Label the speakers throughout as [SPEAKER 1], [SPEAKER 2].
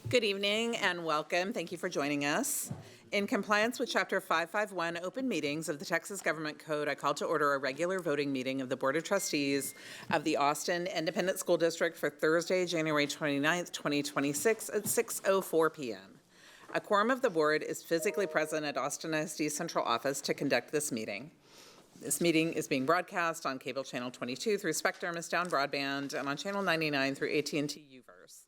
[SPEAKER 1] Good evening and welcome. Thank you for joining us. In compliance with Chapter 551 Open Meetings of the Texas Government Code, I call to order a regular voting meeting of the Board of Trustees of the Austin Independent School District for Thursday, January 29th, 2026 at 6:04 p.m. A quorum of the board is physically present at Austin ISD Central Office to conduct this meeting. This meeting is being broadcast on cable channel 22 through Spectrum, Down Broadband, and on channel 99 through AT&T Uverse.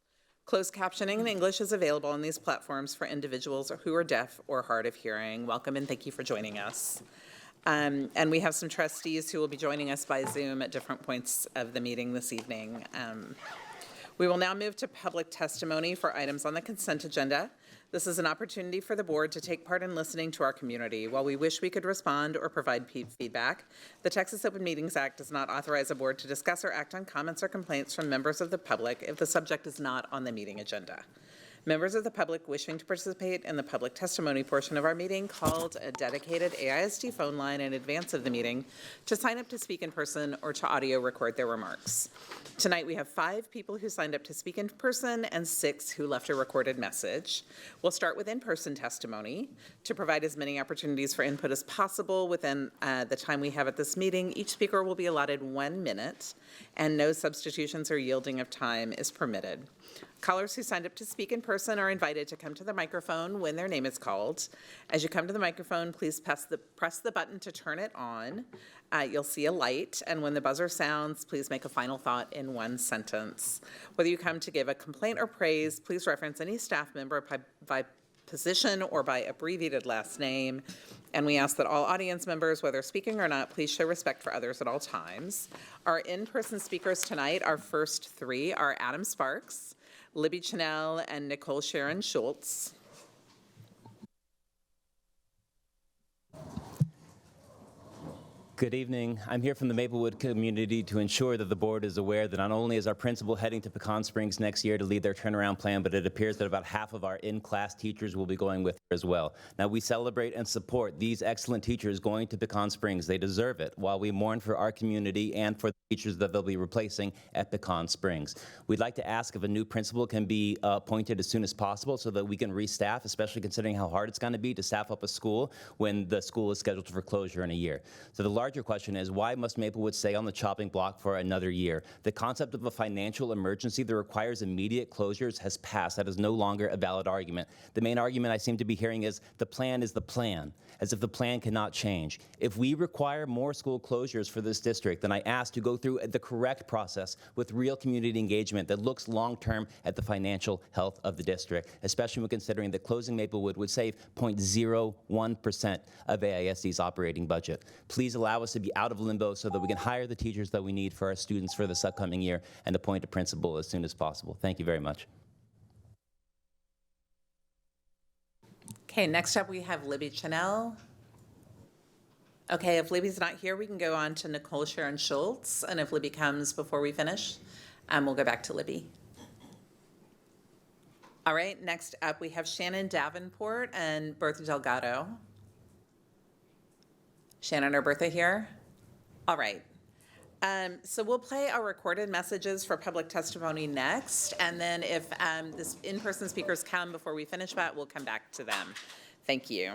[SPEAKER 1] Closed captioning in English is available on these platforms for individuals who are deaf or hard of hearing. Welcome and thank you for joining us. And we have some trustees who will be joining us by Zoom at different points of the meeting this evening. We will now move to public testimony for items on the consent agenda. This is an opportunity for the board to take part in listening to our community. While we wish we could respond or provide feedback, the Texas Open Meetings Act does not authorize a board to discuss or act on comments or complaints from members of the public if the subject is not on the meeting agenda. Members of the public wishing to participate in the public testimony portion of our meeting called a dedicated AISD phone line in advance of the meeting to sign up to speak in person or to audio record their remarks. Tonight we have 5 people who signed up to speak in person and 6 who left a recorded message. We'll start with in-person testimony. To provide as many opportunities for input as possible within the time we have at this meeting, each speaker will be allotted 1 minute and no substitutions or yielding of time is permitted. Callers who signed up to speak in person are invited to come to the microphone when their name is called. As you come to the microphone, please press the button to turn it on. You'll see a light, and when the buzzer sounds, please make a final thought in 1 sentence. Whether you come to give a complaint or praise, please reference any staff member by position or by abbreviated last name. And we ask that all audience members, whether speaking or not, please show respect for others at all times. Our in-person speakers tonight, our first 3 are Adam Sparks, Libby Chanel, and Nicole Sharon Schultz.
[SPEAKER 2] Good evening. I'm here from the Maplewood community to ensure that the board is aware that not only is our principal heading to Pecan Springs next year to lead their turnaround plan, but it appears that about half of our in-class teachers will be going with her as well. Now, we celebrate and support these excellent teachers going to Pecan Springs. They deserve it, while we mourn for our community and for the teachers that they'll be replacing at Pecan Springs. We'd like to ask if a new principal can be appointed as soon as possible so that we can restaff, especially considering how hard it's going to be to staff up a school when the school is scheduled for closure in a year. So the larger question is, why must Maplewood stay on the chopping block for another year? The concept of a financial emergency that requires immediate closures has passed. That is no longer a valid argument. The main argument I seem to be hearing is the plan is the plan, as if the plan cannot change. If we require more school closures for this district, then I ask to go through the correct process with real community engagement that looks long-term at the financial health of the district, especially when considering that closing Maplewood would save 0.01% of AISD's operating budget. Please allow us to be out of limbo so that we can hire the teachers that we need for our students for this upcoming year and appoint a principal as soon as possible. Thank you very much.
[SPEAKER 1] Okay, next up we have Libby Chanel. Okay, if Libby's not here, we can go on to Nicole Sharon Schultz, and if Libby comes before we finish, we'll go back to Libby. All right, next up we have Shannon Davenport and Bertha Delgado. Shannon or Bertha here? All right. So we'll play our recorded messages for public testimony next, and then if this in-person speakers come before we finish that, we'll come back to them. Thank you.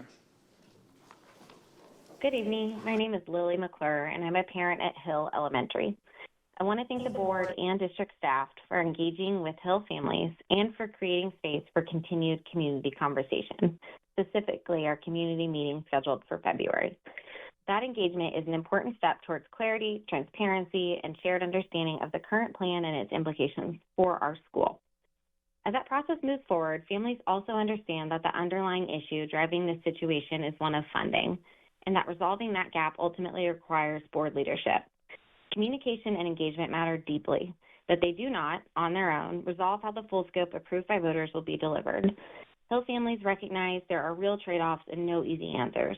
[SPEAKER 3] Good evening. My name is Lily McClure, and I'm a parent at Hill Elementary. I want to thank the board and district staff for engaging with Hill families and for creating space for continued community conversation, specifically our community meeting scheduled for February. That engagement is an important step towards clarity, transparency, and shared understanding of the current plan and its implications for our school. As that process moves forward, families also understand that the underlying issue driving this situation is one of funding, and that resolving that gap ultimately requires board leadership. Communication and engagement matter deeply, but they do not, on their own, resolve how the full scope approved by voters will be delivered. Hill families recognize there are real trade-offs and no easy answers.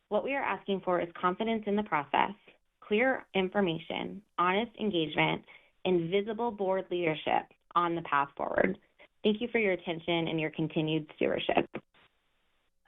[SPEAKER 3] What we are asking for is confidence in the process, clear information, honest engagement, and visible board leadership on the path forward. Thank you for your attention and your continued stewardship.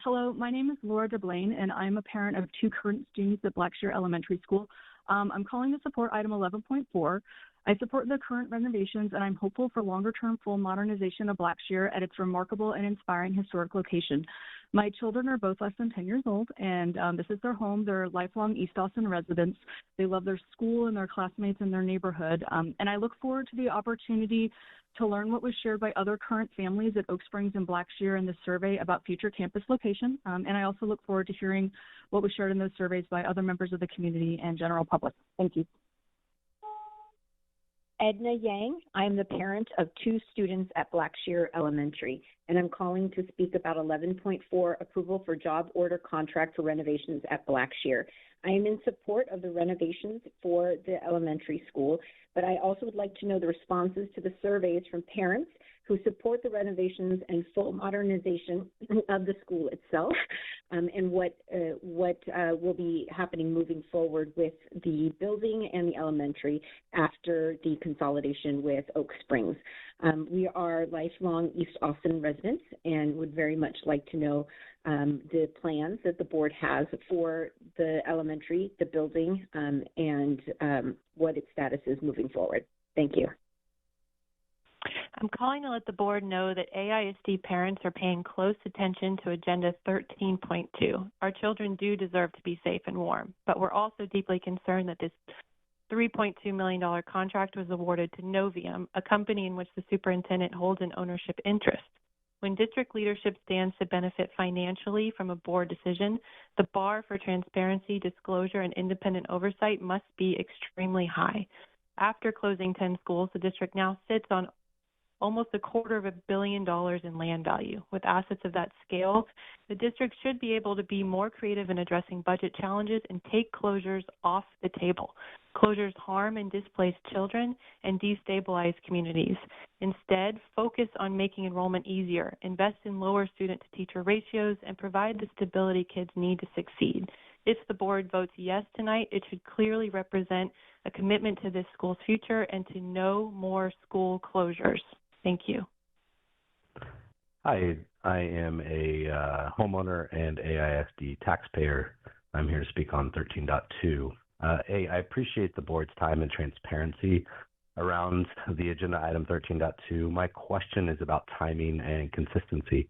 [SPEAKER 4] Hello, my name is Laura DeBlane, and I'm a parent of 2 current students at Blackshear Elementary School. I'm calling to support item 11.4. I support the current renovations, and I'm hopeful for longer-term full modernization of Blackshear at its remarkable and inspiring historic location. My children are both less than 10 years old, and this is their home. They're lifelong East Austin residents. They love their school and their classmates and their neighborhood, and I look forward to the opportunity to learn what was shared by other current families at Oak Springs and Blackshear in the survey about future campus location, and I also look forward to hearing what was shared in those surveys by other members of the community and general public. Thank you.
[SPEAKER 5] Edna Yang. I'm the parent of 2 students at Blackshear Elementary, and I'm calling to speak about 11.4 approval for job order contract for renovations at Blackshear. I am in support of the renovations for the elementary school, but I also would like to know the responses to the surveys from parents who support the renovations and full modernization of the school itself, and what will be happening moving forward with the building and the elementary after the consolidation with Oak Springs. We are lifelong East Austin residents and would very much like to know the plans that the board has for the elementary, the building, and what its status is moving forward. Thank you.
[SPEAKER 6] I'm calling to let the board know that AISD parents are paying close attention to Agenda 13.2. Our children do deserve to be safe and warm, but we're also deeply concerned that this $3.2 million contract was awarded to Novium, a company in which the superintendent holds an ownership interest. When district leadership stands to benefit financially from a board decision, the bar for transparency, disclosure, and independent oversight must be extremely high. After closing 10 schools, the district now sits on almost $250 million in land value. With assets of that scale, the district should be able to be more creative in addressing budget challenges and take closures off the table. Closures harm and displace children and destabilize communities. Instead, focus on making enrollment easier, invest in lower student-to-teacher ratios, and provide the stability kids need to succeed. If the board votes yes tonight, it should clearly represent a commitment to this school's future and to no more school closures. Thank you.
[SPEAKER 7] Hi, I am a homeowner and AISD taxpayer. I'm here to speak on 13.2. I appreciate the board's time and transparency around the agenda item 13.2. My question is about timing and consistency.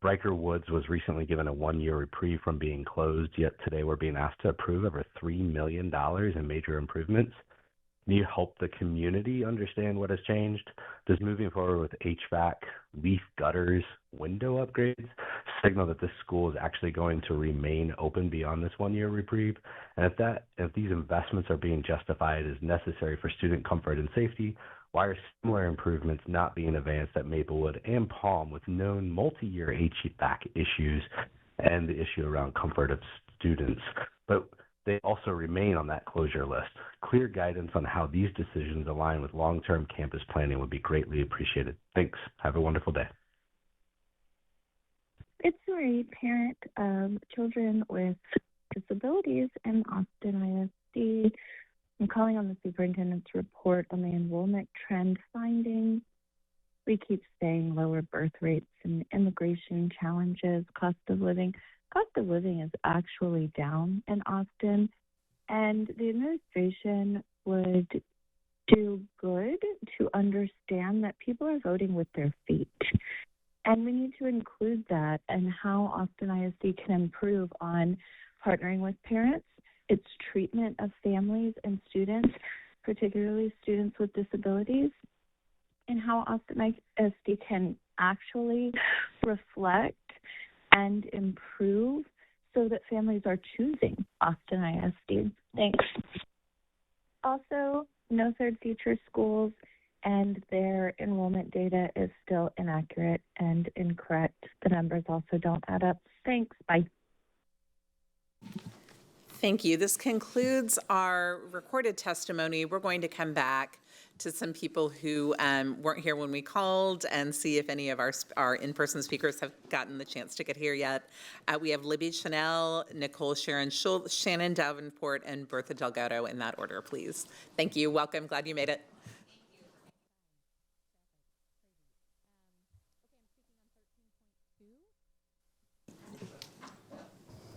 [SPEAKER 7] Riker Woods was recently given a 1-year reprieve from being closed, yet today we're being asked to approve over $3 million in major improvements. Can you help the community understand what has changed? Does moving forward with HVAC, leaf gutters, window upgrades signal that this school is actually going to remain open beyond this 1-year reprieve? And if these investments are being justified as necessary for student comfort and safety, why are similar improvements not being advanced at Maplewood and Palm with known multi-year HVAC issues and the issue around comfort of students? But they also remain on that closure list. Clear guidance on how these decisions align with long-term campus planning would be greatly appreciated. Thanks. Have a wonderful day.
[SPEAKER 8] It's Marie, parent of children with disabilities in Austin ISD. I'm calling on the superintendent's report on the enrollment trend findings. We keep saying lower birth rates and immigration challenges, cost of living. Cost of living is actually down in Austin, and the administration would do good to understand that people are voting with their feet. And we need to include that and how Austin ISD can improve on partnering with parents, its treatment of families and students, particularly students with disabilities, and how Austin ISD can actually reflect and improve so that families are choosing Austin ISD. Thanks. Also, no third future schools and their enrollment data is still inaccurate and incorrect. The numbers also don't add up. Thanks. Bye.
[SPEAKER 1] Thank you. This concludes our recorded testimony. We're going to come back to some people who weren't here when we called and see if any of our in-person speakers have gotten the chance to get here yet. We have Libby Chanel, Nicole Sharon Schultz, Shannon Davenport, and Bertha Delgado in that order, please. Thank you. Welcome. Glad you made it.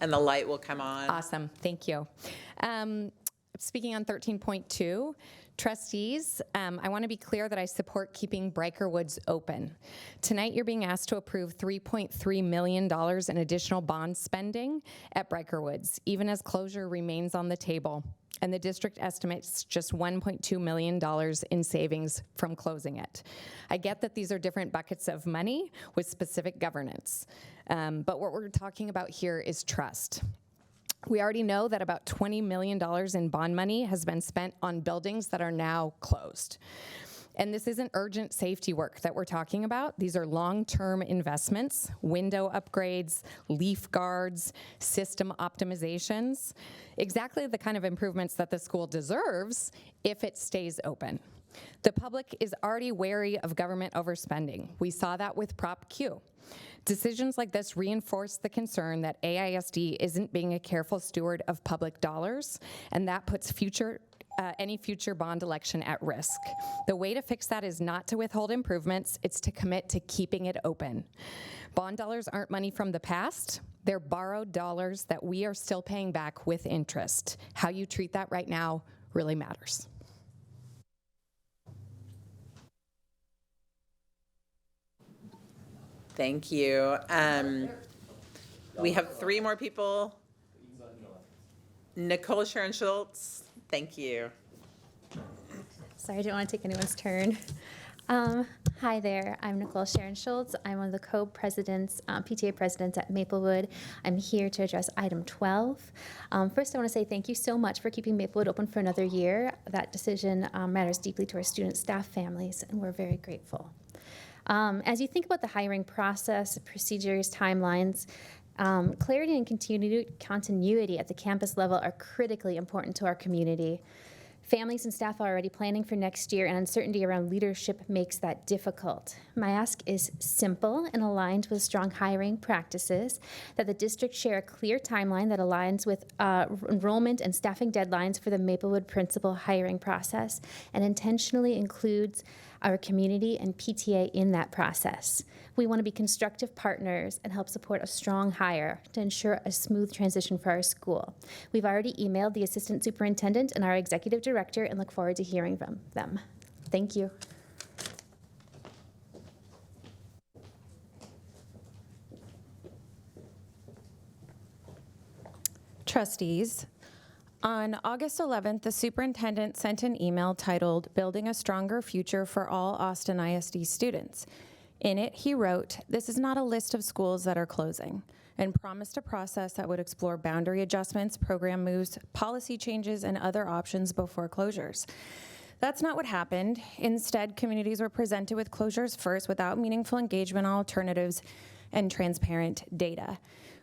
[SPEAKER 1] And the light will come on.
[SPEAKER 9] Awesome. Thank you. Speaking on 13.2, Trustees, I want to be clear that I support keeping Briker Woods open. Tonight, you're being asked to approve $3.3 million in additional bond spending at Briker Woods, even as closure remains on the table, and the district estimates just $1.2 million in savings from closing it. I get that these are different buckets of money with specific governance, but what we're talking about here is trust. We already know that about $20 million in bond money has been spent on buildings that are now closed. And this isn't urgent safety work that we're talking about. These are long-term investments, window upgrades, leaf guards, system optimizations, exactly the kind of improvements that the school deserves if it stays open. The public is already wary of government overspending. We saw that with Prop Q. Decisions like this reinforce the concern that AISD isn't being a careful steward of public dollars, and that puts any future bond election at risk. The way to fix that is not to withhold improvements, it's to commit to keeping it open. Bond dollars aren't money from the past, they're borrowed dollars that we are still paying back with interest. How you treat that right now really matters.
[SPEAKER 1] Thank you. We have 3 more people. Nicole Sharon Schultz, thank you.
[SPEAKER 10] Sorry, I didn't want to take anyone's turn. Hi there, I'm Nicole Sharon Schultz. I'm one of the co-presidents, PTA presidents at Maplewood. I'm here to address item 12. First, I want to say thank you so much for keeping Maplewood open for another year. That decision matters deeply to our students, staff, families, and we're very grateful. As you think about the hiring process, procedures, timelines, clarity and continuity at the campus level are critically important to our community. Families and staff are already planning for next year, and uncertainty around leadership makes that difficult. My ask is simple and aligned with strong hiring practices, that the district share a clear timeline that aligns with enrollment and staffing deadlines for the Maplewood principal hiring process, and intentionally includes our community and PTA in that process. We want to be constructive partners and help support a strong hire to ensure a smooth transition for our school. We've already emailed the assistant superintendent and our executive director and look forward to hearing from them. Thank you.
[SPEAKER 11] Trustees, on August 11th, the superintendent sent an email titled "Building a Stronger Future for All Austin ISD Students." In it, he wrote, "This is not a list of schools that are closing," and promised a process that would explore boundary adjustments, program moves, policy changes, and other options before closures. That's not what happened. Instead, communities were presented with closures first without meaningful engagement on alternatives and transparent data.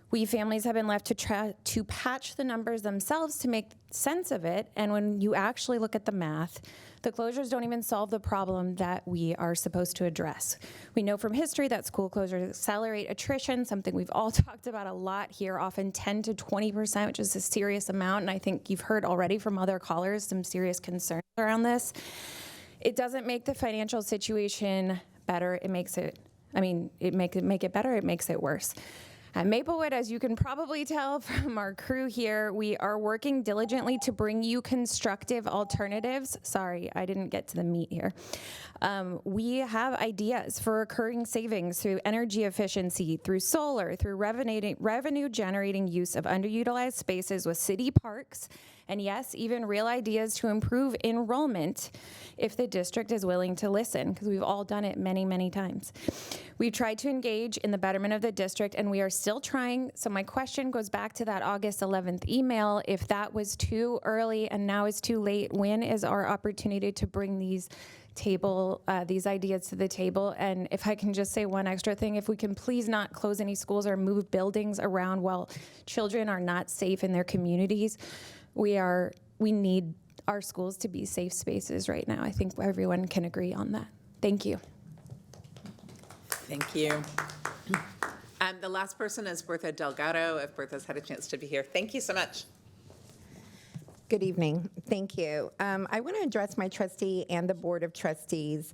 [SPEAKER 11] We families have been left to patch the numbers themselves to make sense of it, and when you actually look at the math, the closures don't even solve the problem that we are supposed to address. We know from history that school closures accelerate attrition, something we've all talked about a lot here, often 10 to 20%, which is a serious amount, and I think you've heard already from other callers some serious concerns around this. It doesn't make the financial situation better, it makes it, make it better, it makes it worse. At Maplewood, as you can probably tell from our crew here, we are working diligently to bring you constructive alternatives. Sorry, I didn't get to the meat here. We have ideas for recurring savings through energy efficiency, through solar, through revenue-generating use of underutilized spaces with city parks, and yes, even real ideas to improve enrollment if the district is willing to listen, because we've all done it many, many times. We've tried to engage in the betterment of the district, and we are still trying. So my question goes back to that August 11th email. If that was too early and now is too late, when is our opportunity to bring these ideas to the table? And if I can just say one extra thing, if we can please not close any schools or move buildings around while children are not safe in their communities. We need our schools to be safe spaces right now. I think everyone can agree on that. Thank you.
[SPEAKER 1] Thank you. The last person is Bertha Delgado, if Bertha's had a chance to be here. Thank you so much.
[SPEAKER 12] Good evening. Thank you. I want to address my trustee and the Board of Trustees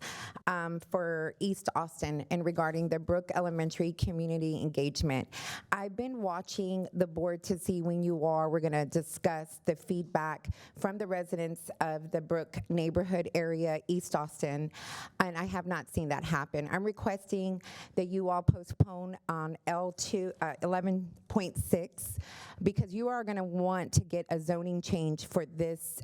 [SPEAKER 12] for East Austin and regarding the Brook Elementary community engagement. I've been watching the board to see when you are. We're going to discuss the feedback from the residents of the Brook neighborhood area, East Austin, and I have not seen that happen. I'm requesting that you all postpone on L2 11.6 because you are going to want to get a zoning change for this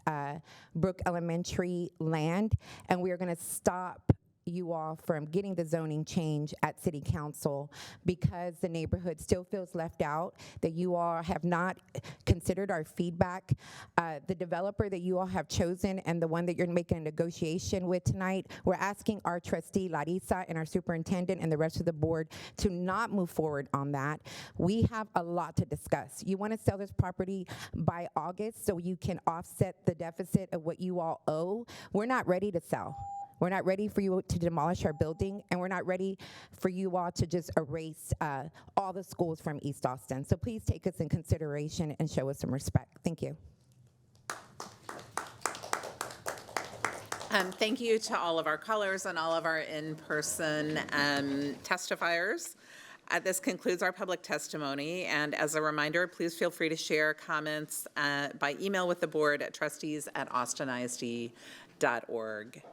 [SPEAKER 12] Brook Elementary land, and we are going to stop you all from getting the zoning change at City Council because the neighborhood still feels left out, that you all have not considered our feedback. The developer that you all have chosen and the one that you're making a negotiation with tonight, we're asking our trustee, Larissa, and our superintendent and the rest of the board to not move forward on that. We have a lot to discuss. You want to sell this property by August so you can offset the deficit of what you all owe. We're not ready to sell. We're not ready for you to demolish our building, and we're not ready for you all to just erase all the schools from East Austin. So please take us in consideration and show us some respect. Thank you.
[SPEAKER 1] Thank you to all of our callers and all of our in-person testifiers. This concludes our public testimony, and as a reminder, please feel free to share comments by email with the board at trustees@austinisd.org.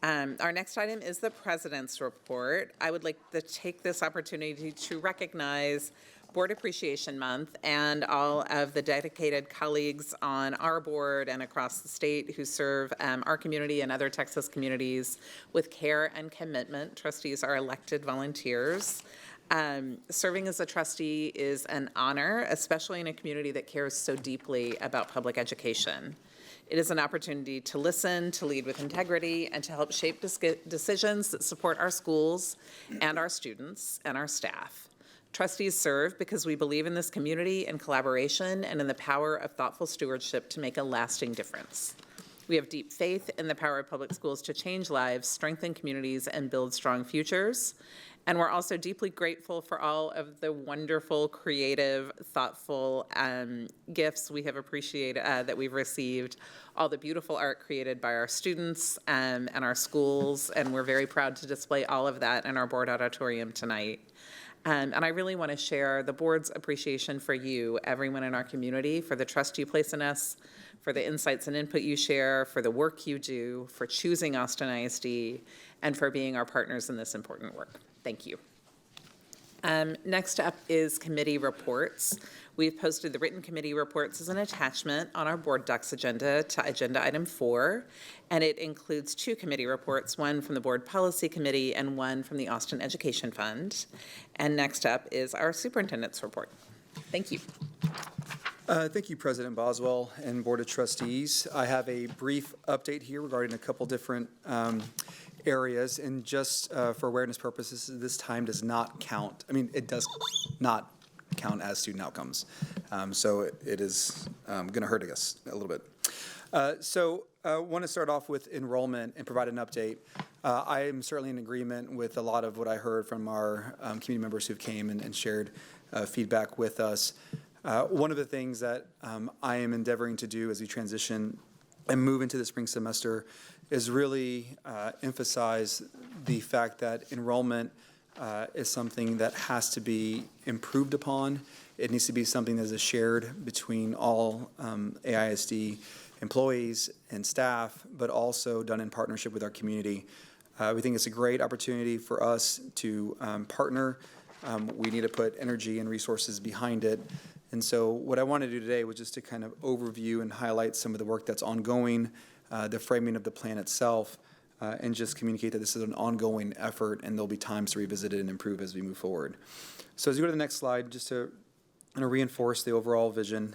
[SPEAKER 1] Our next item is the President's Report. I would like to take this opportunity to recognize Board Appreciation Month and all of the dedicated colleagues on our board and across the state who serve our community and other Texas communities with care and commitment. Trustees are elected volunteers. Serving as a trustee is an honor, especially in a community that cares so deeply about public education. It is an opportunity to listen, to lead with integrity, and to help shape decisions that support our schools and our students and our staff. Trustees serve because we believe in this community and collaboration and in the power of thoughtful stewardship to make a lasting difference. We have deep faith in the power of public schools to change lives, strengthen communities, and build strong futures. And we're also deeply grateful for all of the wonderful, creative, thoughtful gifts we have appreciated, that we've received, all the beautiful art created by our students and our schools, and we're very proud to display all of that in our board auditorium tonight. And I really want to share the board's appreciation for you, everyone in our community, for the trust you place in us, for the insights and input you share, for the work you do, for choosing Austin ISD, and for being our partners in this important work. Thank you. Next up is committee reports. We've posted the written committee reports as an attachment on our board docs agenda to agenda item 4, and it includes 2 committee reports, one from the Board Policy Committee and one from the Austin Education Fund. And next up is our superintendent's report. Thank you.
[SPEAKER 13] Thank you, President Boswell and Board of Trustees. I have a brief update here regarding a couple different areas, and just for awareness purposes, this time does not count. I mean, it does not count as student outcomes. So it is going to hurt us a little bit. So I want to start off with enrollment and provide an update. I am certainly in agreement with a lot of what I heard from our community members who came and shared feedback with us. One of the things that I am endeavoring to do as we transition and move into the spring semester is really emphasize the fact that enrollment is something that has to be improved upon. It needs to be something that is shared between all AISD employees and staff, but also done in partnership with our community. We think it's a great opportunity for us to partner. We need to put energy and resources behind it. And so what I want to do today was just to kind of overview and highlight some of the work that's ongoing, the framing of the plan itself, and just communicate that this is an ongoing effort and there'll be times to revisit it and improve as we move forward. So as you go to the next slide, just to reinforce the overall vision,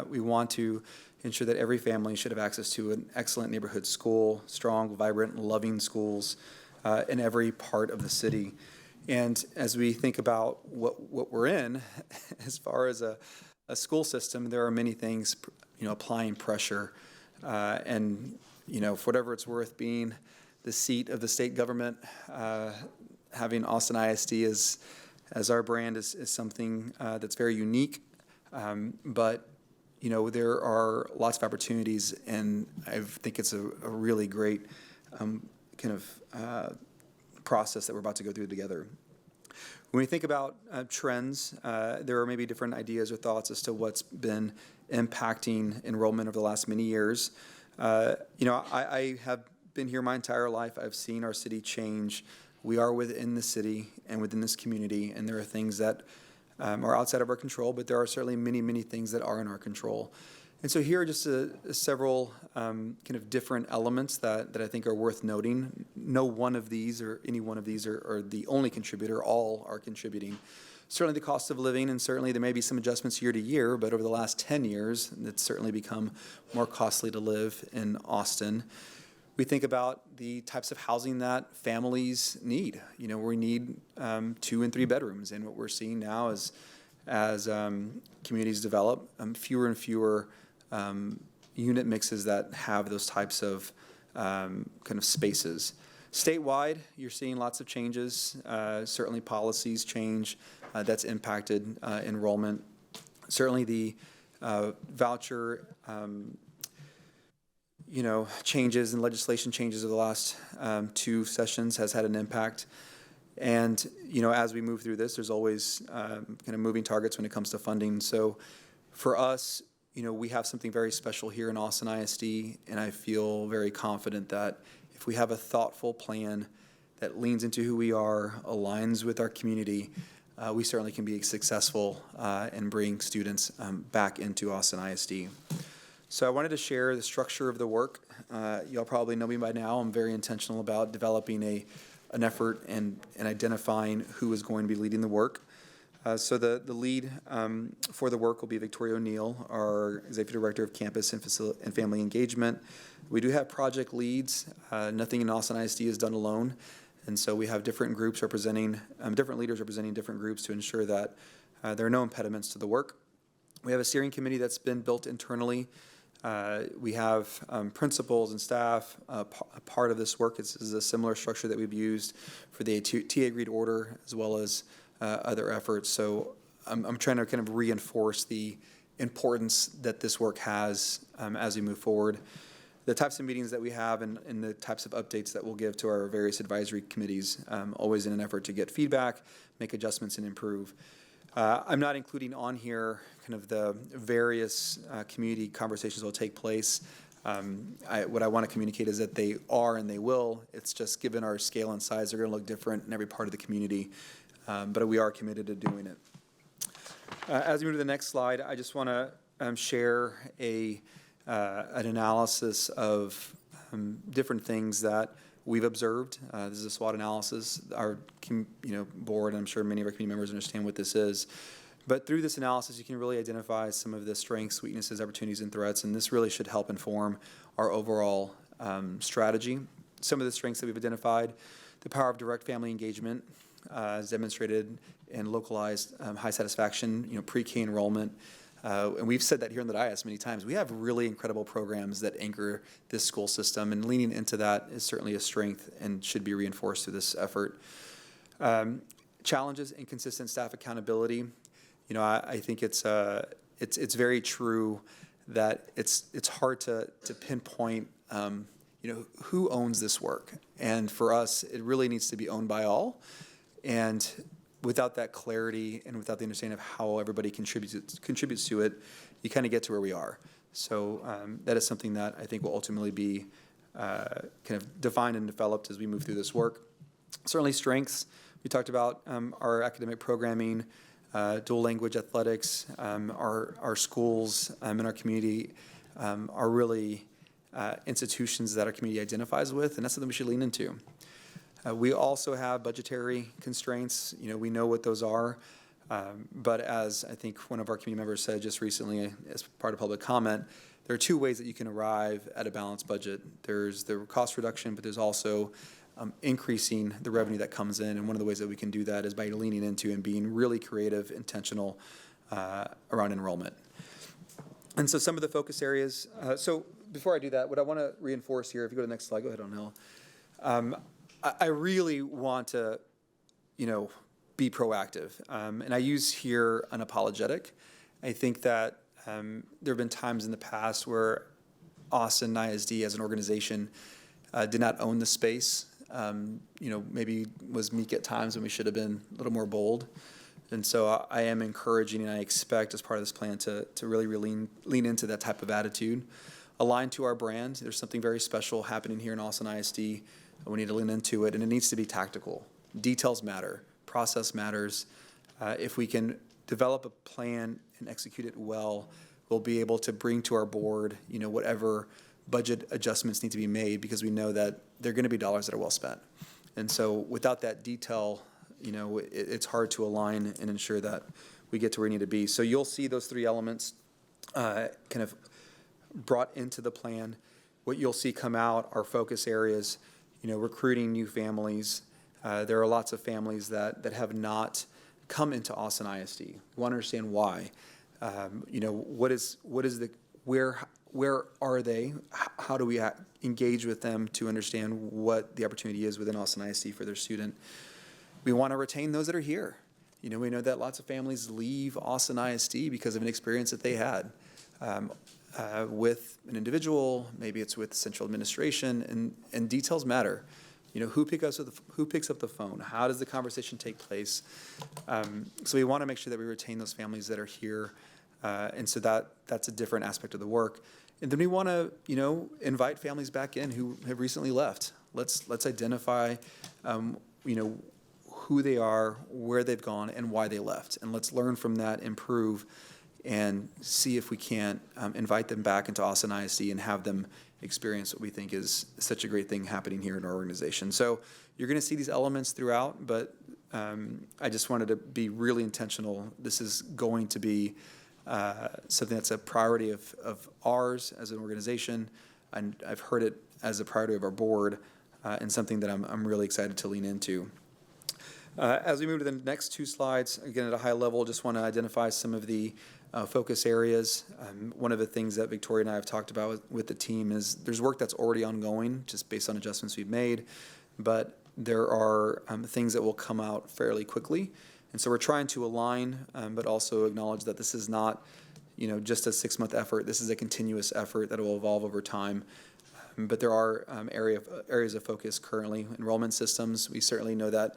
[SPEAKER 13] we want to ensure that every family should have access to an excellent neighborhood school, strong, vibrant, loving schools in every part of the city. And as we think about what we're in, as far as a school system, there are many things, applying pressure. And, for whatever it's worth, being the seat of the state government, having Austin ISD as our brand is something that's very unique. But, there are lots of opportunities, and I think it's a really great process that we're about to go through together. When we think about trends, there are maybe different ideas or thoughts as to what's been impacting enrollment over the last many years. I have been here my entire life. I've seen our city change. We are within the city and within this community, and there are things that are outside of our control, but there are certainly many, many things that are in our control. And so here are just several different elements that I think are worth noting. No one of these or any one of these are the only contributor. All are contributing. Certainly the cost of living, and certainly there may be some adjustments year to year, but over the last 10 years, it's certainly become more costly to live in Austin. We think about the types of housing that families need. We need 2 and 3 bedrooms, and what we're seeing now is as communities develop, fewer and fewer unit mixes that have those types of spaces. Statewide, you're seeing lots of changes. Certainly policies change. That's impacted enrollment. Certainly the voucher changes and legislation changes of the last 2 sessions has had an impact. And, as we move through this, there's always moving targets when it comes to funding. So for us, we have something very special here in Austin ISD, and I feel very confident that if we have a thoughtful plan that leans into who we are, aligns with our community, we certainly can be successful and bring students back into Austin ISD. So I wanted to share the structure of the work. Y'all probably know me by now. I'm very intentional about developing an effort and identifying who is going to be leading the work. So the lead for the work will be Victoria O'Neill, our Executive Director of Campus and Family Engagement. We do have project leads. Nothing in Austin ISD is done alone. And so we have different groups representing, different leaders representing different groups to ensure that there are no impediments to the work. We have a steering committee that's been built internally. We have principals and staff. A part of this work is a similar structure that we've used for the TA agreed order as well as other efforts. So I'm trying to reinforce the importance that this work has as we move forward. The types of meetings that we have and the types of updates that we'll give to our various advisory committees, always in an effort to get feedback, make adjustments, and improve. I'm not including on here the various community conversations that will take place. What I want to communicate is that they are and they will. It's just given our scale and size, they're going to look different in every part of the community, but we are committed to doing it. As we move to the next slide, I just want to share an analysis of different things that we've observed. This is a SWOT analysis. Our board, I'm sure many of our community members understand what this is. But through this analysis, you can really identify some of the strengths, weaknesses, opportunities, and threats, and this really should help inform our overall strategy. Some of the strengths that we've identified: the power of direct family engagement, as demonstrated in localized high satisfaction, pre-K enrollment. And we've said that here in the dais many times. We have really incredible programs that anchor this school system, and leaning into that is certainly a strength and should be reinforced through this effort. Challenges and consistent staff accountability. I think it's very true that it's hard to pinpoint who owns this work, and for us, it really needs to be owned by all. And without that clarity and without the understanding of how everybody contributes to it, you get to where we are. So that is something that I think will ultimately be defined and developed as we move through this work. Certainly strengths. We talked about our academic programming, dual language athletics. Our schools in our community are really institutions that our community identifies with, and that's something we should lean into. We also have budgetary constraints. We know what those are. But as I think one of our community members said just recently as part of public comment, there are 2 ways that you can arrive at a balanced budget. There's the cost reduction, but there's also increasing the revenue that comes in. And one of the ways that we can do that is by leaning into and being really creative, intentional around enrollment. And so some of the focus areas. So before I do that, what I want to reinforce here, if you go to the next slide, go ahead, Onhill. I really want to, be proactive. And I use here unapologetic. I think that There have been times in the past where Austin ISD as an organization did not own the space. Maybe was meek at times when we should have been a little more bold. And so I am encouraging, and I expect as part of this plan to really lean into that type of attitude. Aligned to our brand, there's something very special happening here in Austin ISD. We need to lean into it, and it needs to be tactical. Details matter. Process matters. If we can develop a plan and execute it well, we'll be able to bring to our board, whatever budget adjustments need to be made, because we know that they're going to be dollars that are well spent. And so without that detail, it's hard to align and ensure that we get to where we need to be. So you'll see those three elements kind of brought into the plan. What you'll see come out are focus areas, recruiting new families. There are lots of families that have not come into Austin ISD. We want to understand why. Where are they? How do we engage with them to understand what the opportunity is within Austin ISD for their student? We want to retain those that are here. We know that lots of families leave Austin ISD because of an experience that they had with an individual. Maybe it's with central administration, and details matter. Who picks up the phone? How does the conversation take place? So we want to make sure that we retain those families that are here, and so that's a different aspect of the work. And then we want to, invite families back in who have recently left. Let's identify, who they are, where they've gone, and why they left, and let's learn from that, improve, and see if we can't invite them back into Austin ISD and have them experience what we think is such a great thing happening here in our organization. So you're going to see these elements throughout, but I just wanted to be really intentional. This is going to be something that's a priority of ours as an organization, and I've heard it as a priority of our board, and something that I'm really excited to lean into. As we move to the next two slides, again at a high level, just want to identify some of the focus areas. One of the things that Victoria and I have talked about with the team is there's work that's already ongoing just based on adjustments we've made, but there are things that will come out fairly quickly. And so we're trying to align, but also acknowledge that this is not, just a 6-month effort. This is a continuous effort that will evolve over time. But there are areas of focus currently. Enrollment systems, we certainly know that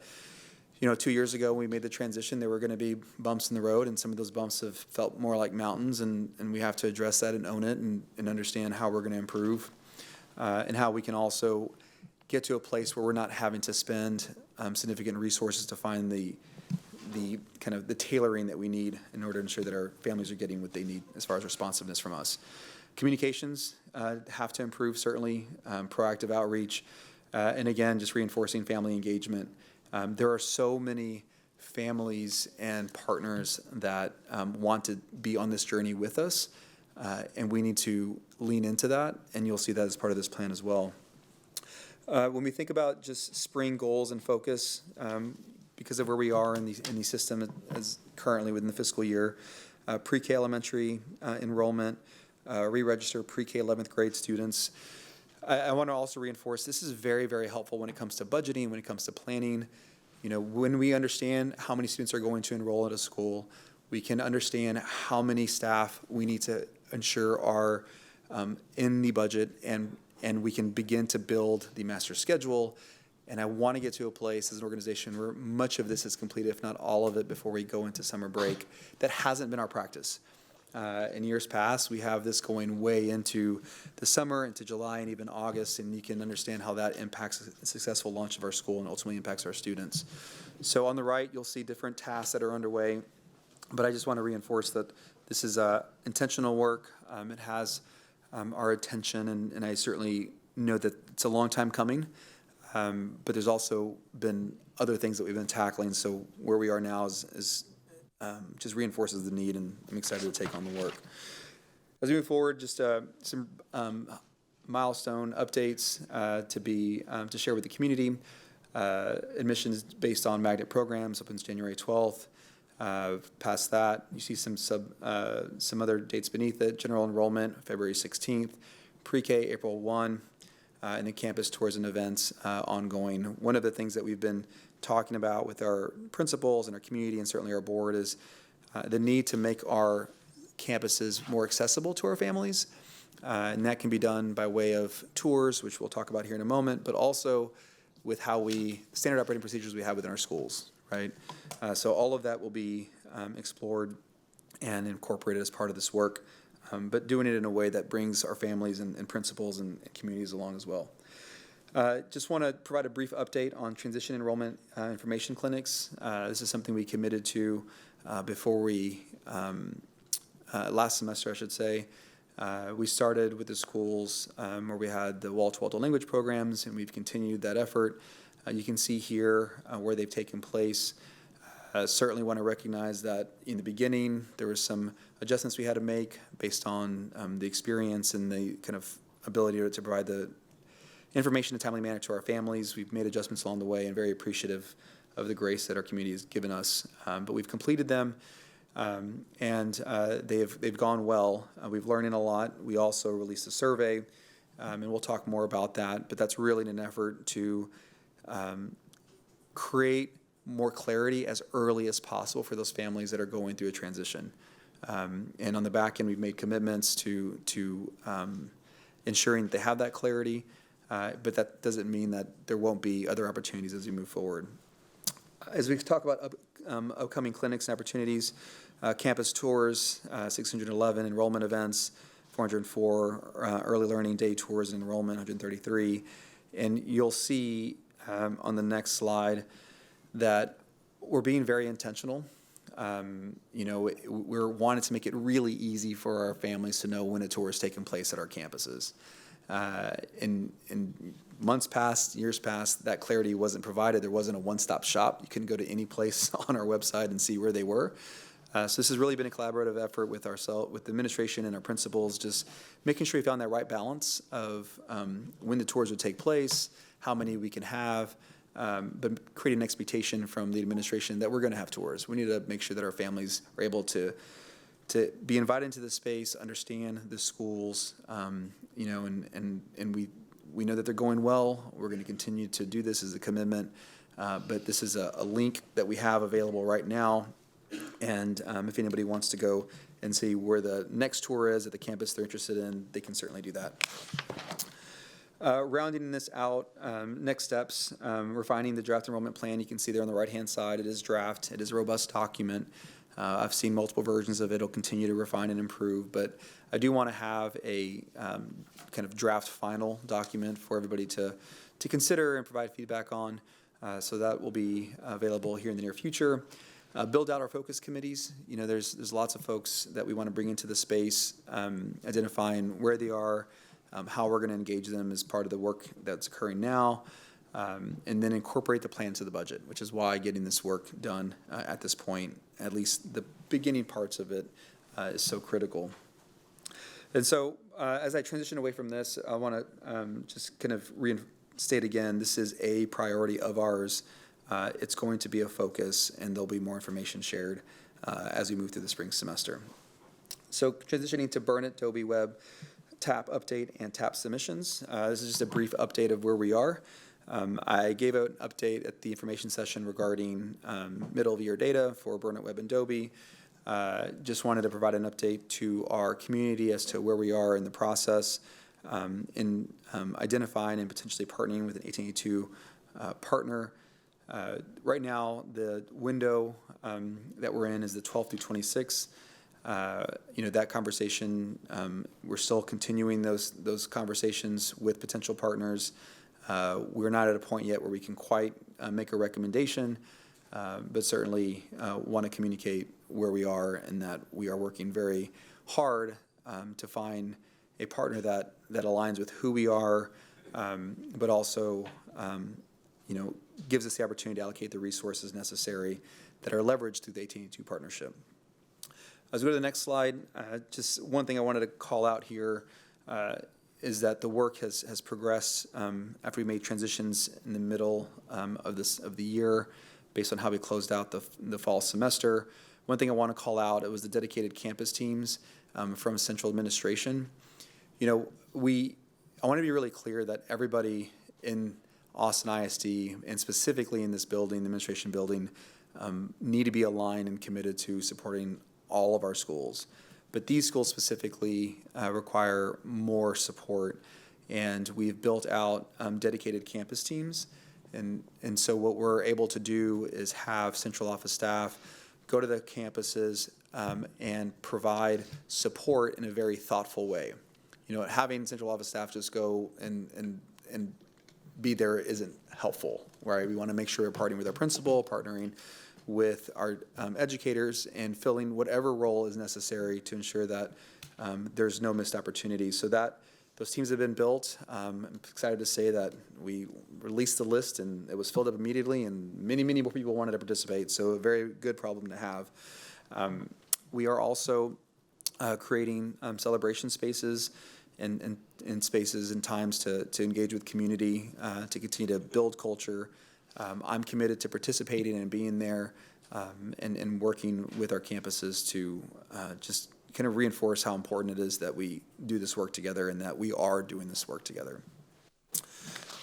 [SPEAKER 13] 2 years ago when we made the transition, there were going to be bumps in the road, and some of those bumps have felt more like mountains, and we have to address that and own it and understand how we're going to improve, and how we can also get to a place where we're not having to spend significant resources to find the kind of the tailoring that we need in order to ensure that our families are getting what they need as far as responsiveness from us. Communications have to improve, certainly, proactive outreach, and again, just reinforcing family engagement. There are so many families and partners that want to be on this journey with us, and we need to lean into that, and you'll see that as part of this plan as well. When we think about just spring goals and focus, because of where we are in the system as currently within the fiscal year, pre-K elementary enrollment, re-register pre-K 11th grade students. I want to also reinforce this is very, very helpful when it comes to budgeting, when it comes to planning. When we understand how many students are going to enroll at a school, we can understand how many staff we need to ensure are in the budget, and we can begin to build the master schedule. And I want to get to a place as an organization where much of this is completed, if not all of it, before we go into summer break. That hasn't been our practice. In years past, we have this going way into the summer, into July, and even August, and you can understand how that impacts the successful launch of our school and ultimately impacts our students. So on the right, you'll see different tasks that are underway, but I just want to reinforce that this is intentional work. It has our attention, and I certainly know that it's a long time coming, but there's also been other things that we've been tackling, so where we are now is just reinforces the need, and I'm excited to take on the work. As we move forward, just some milestone updates to share with the community. Admissions based on magnet programs opens January 12th. Past that, you see some other dates beneath it. General enrollment, February 16th. Pre-K, April 1. And then campus tours and events ongoing. One of the things that we've been talking about with our principals and our community and certainly our board is the need to make our campuses more accessible to our families. And that can be done by way of tours, which we'll talk about here in a moment, but also with how we, standard operating procedures we have within our schools, right? So all of that will be explored and incorporated as part of this work, but doing it in a way that brings our families and principals and communities along as well. Just want to provide a brief update on transition enrollment information clinics. This is something we committed to before we, last semester I should say. We started with the schools where we had the wall-to-wall dual language programs, and we've continued that effort. You can see here where they've taken place. Certainly want to recognize that in the beginning there were some adjustments we had to make based on the experience and the kind of ability to provide the information in a timely manner to our families. We've made adjustments along the way and very appreciative of the grace that our community has given us. But we've completed them. And they've gone well. We've learned a lot. We also released a survey, and we'll talk more about that. But that's really in an effort to create more clarity as early as possible for those families that are going through a transition. And on the back end, we've made commitments to ensuring that they have that clarity. But that doesn't mean that there won't be other opportunities as we move forward. As we talk about upcoming clinics and opportunities, campus tours, 611 enrollment events, 404 early learning day tours and enrollment, 133. And you'll see on the next slide that we're being very intentional. We're wanting to make it really easy for our families to know when a tour is taking place at our campuses. In months past, years past, that clarity wasn't provided. There wasn't a one-stop shop. You couldn't go to any place on our website and see where they were. So this has really been a collaborative effort with the administration and our principals, just making sure we found that right balance of when the tours would take place, how many we can have, but creating an expectation from the administration that we're going to have tours. We need to make sure that our families are able to be invited into the space, understand the schools, and we know that they're going well. We're going to continue to do this as a commitment, but this is a link that we have available right now. And if anybody wants to go and see where the next tour is at the campus they're interested in, they can certainly do that. Rounding this out, next steps, refining the draft enrollment plan. You can see there on the right-hand side, it is draft. It is a robust document. I've seen multiple versions of it. It'll continue to refine and improve, but I do want to have a kind of draft final document for everybody to consider and provide feedback on. So that will be available here in the near future. Build out our focus committees. There's lots of folks that we want to bring into the space, identifying where they are, how we're going to engage them as part of the work that's occurring now, and then incorporate the plan to the budget, which is why getting this work done at this point, at least the beginning parts of it, is so critical. And so as I transition away from this, I want to just kind of reinstate again, this is a priority of ours. It's going to be a focus, and there'll be more information shared as we move through the spring semester. So transitioning to Burnett, Dobie, Webb, TAP update and TAP submissions. This is just a brief update of where we are. I gave out an update at the information session regarding middle of year data for Burnett, Webb, and Dobie. Just wanted to provide an update to our community as to where we are in the process in identifying and potentially partnering with an 1882 partner. Right now, the window that we're in is the 12th through 26th. That conversation, we're still continuing those conversations with potential partners. We're not at a point yet where we can quite make a recommendation, but certainly want to communicate where we are and that we are working very hard to find a partner that aligns with who we are, but also gives us the opportunity to allocate the resources necessary that are leveraged through the 1882 partnership. As we go to the next slide, just one thing I wanted to call out here is that the work has progressed after we made transitions in the middle of the year based on how we closed out the fall semester. One thing I want to call out, it was the dedicated campus teams from central administration. I want to be really clear that everybody in Austin ISD, and specifically in this building, the administration building, need to be aligned and committed to supporting all of our schools. But these schools specifically require more support, and we've built out dedicated campus teams. And so what we're able to do is have central office staff go to the campuses and provide support in a very thoughtful way. You know, having central office staff just go and be there isn't helpful, right? We want to make sure we're partnering with our principal, partnering with our educators, and filling whatever role is necessary to ensure that there's no missed opportunities. So that those teams have been built. I'm excited to say that we released the list and it was filled up immediately, and many, many more people wanted to participate. So a very good problem to have. We are also creating celebration spaces and spaces and times to engage with community, to continue to build culture. I'm committed to participating and being there and working with our campuses to just kind of reinforce how important it is that we do this work together and that we are doing this work together.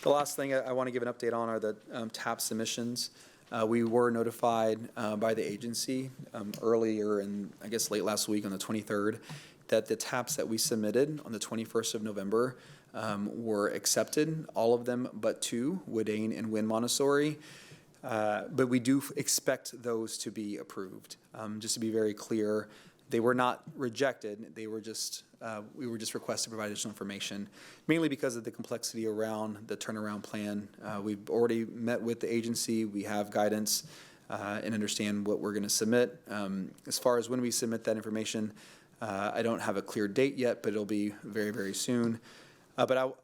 [SPEAKER 13] The last thing I want to give an update on are the TAP submissions. We were notified by the agency earlier, and I guess late last week on the 23rd, that the TAPs that we submitted on the 21st of November were accepted, all of them but two, Woodane and Wynn Montessori. But we do expect those to be approved. Just to be very clear, they were not rejected. They were just, we were just requested to provide additional information, mainly because of the complexity around the turnaround plan. We've already met with the agency. We have guidance and understand what we're going to submit. As far as when we submit that information, I don't have a clear date yet, but it'll be very, very soon. But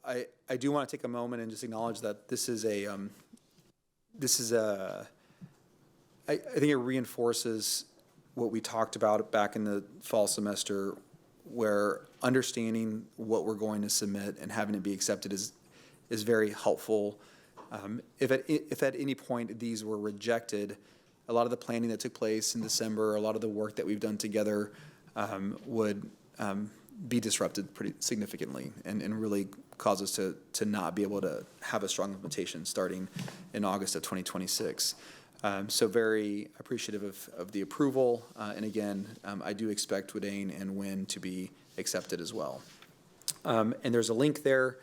[SPEAKER 13] I do want to take a moment and just acknowledge that this is a, I think it reinforces what we talked about back in the fall semester, where understanding what we're going to submit and having it be accepted is very helpful. If at any point these were rejected, a lot of the planning that took place in December, a lot of the work that we've done together would be disrupted pretty significantly and really cause us to not be able to have a strong implementation starting in August of 2026. So very appreciative of the approval. And again, I do expect Woodane and Wynn to be accepted as well. And there's a link there.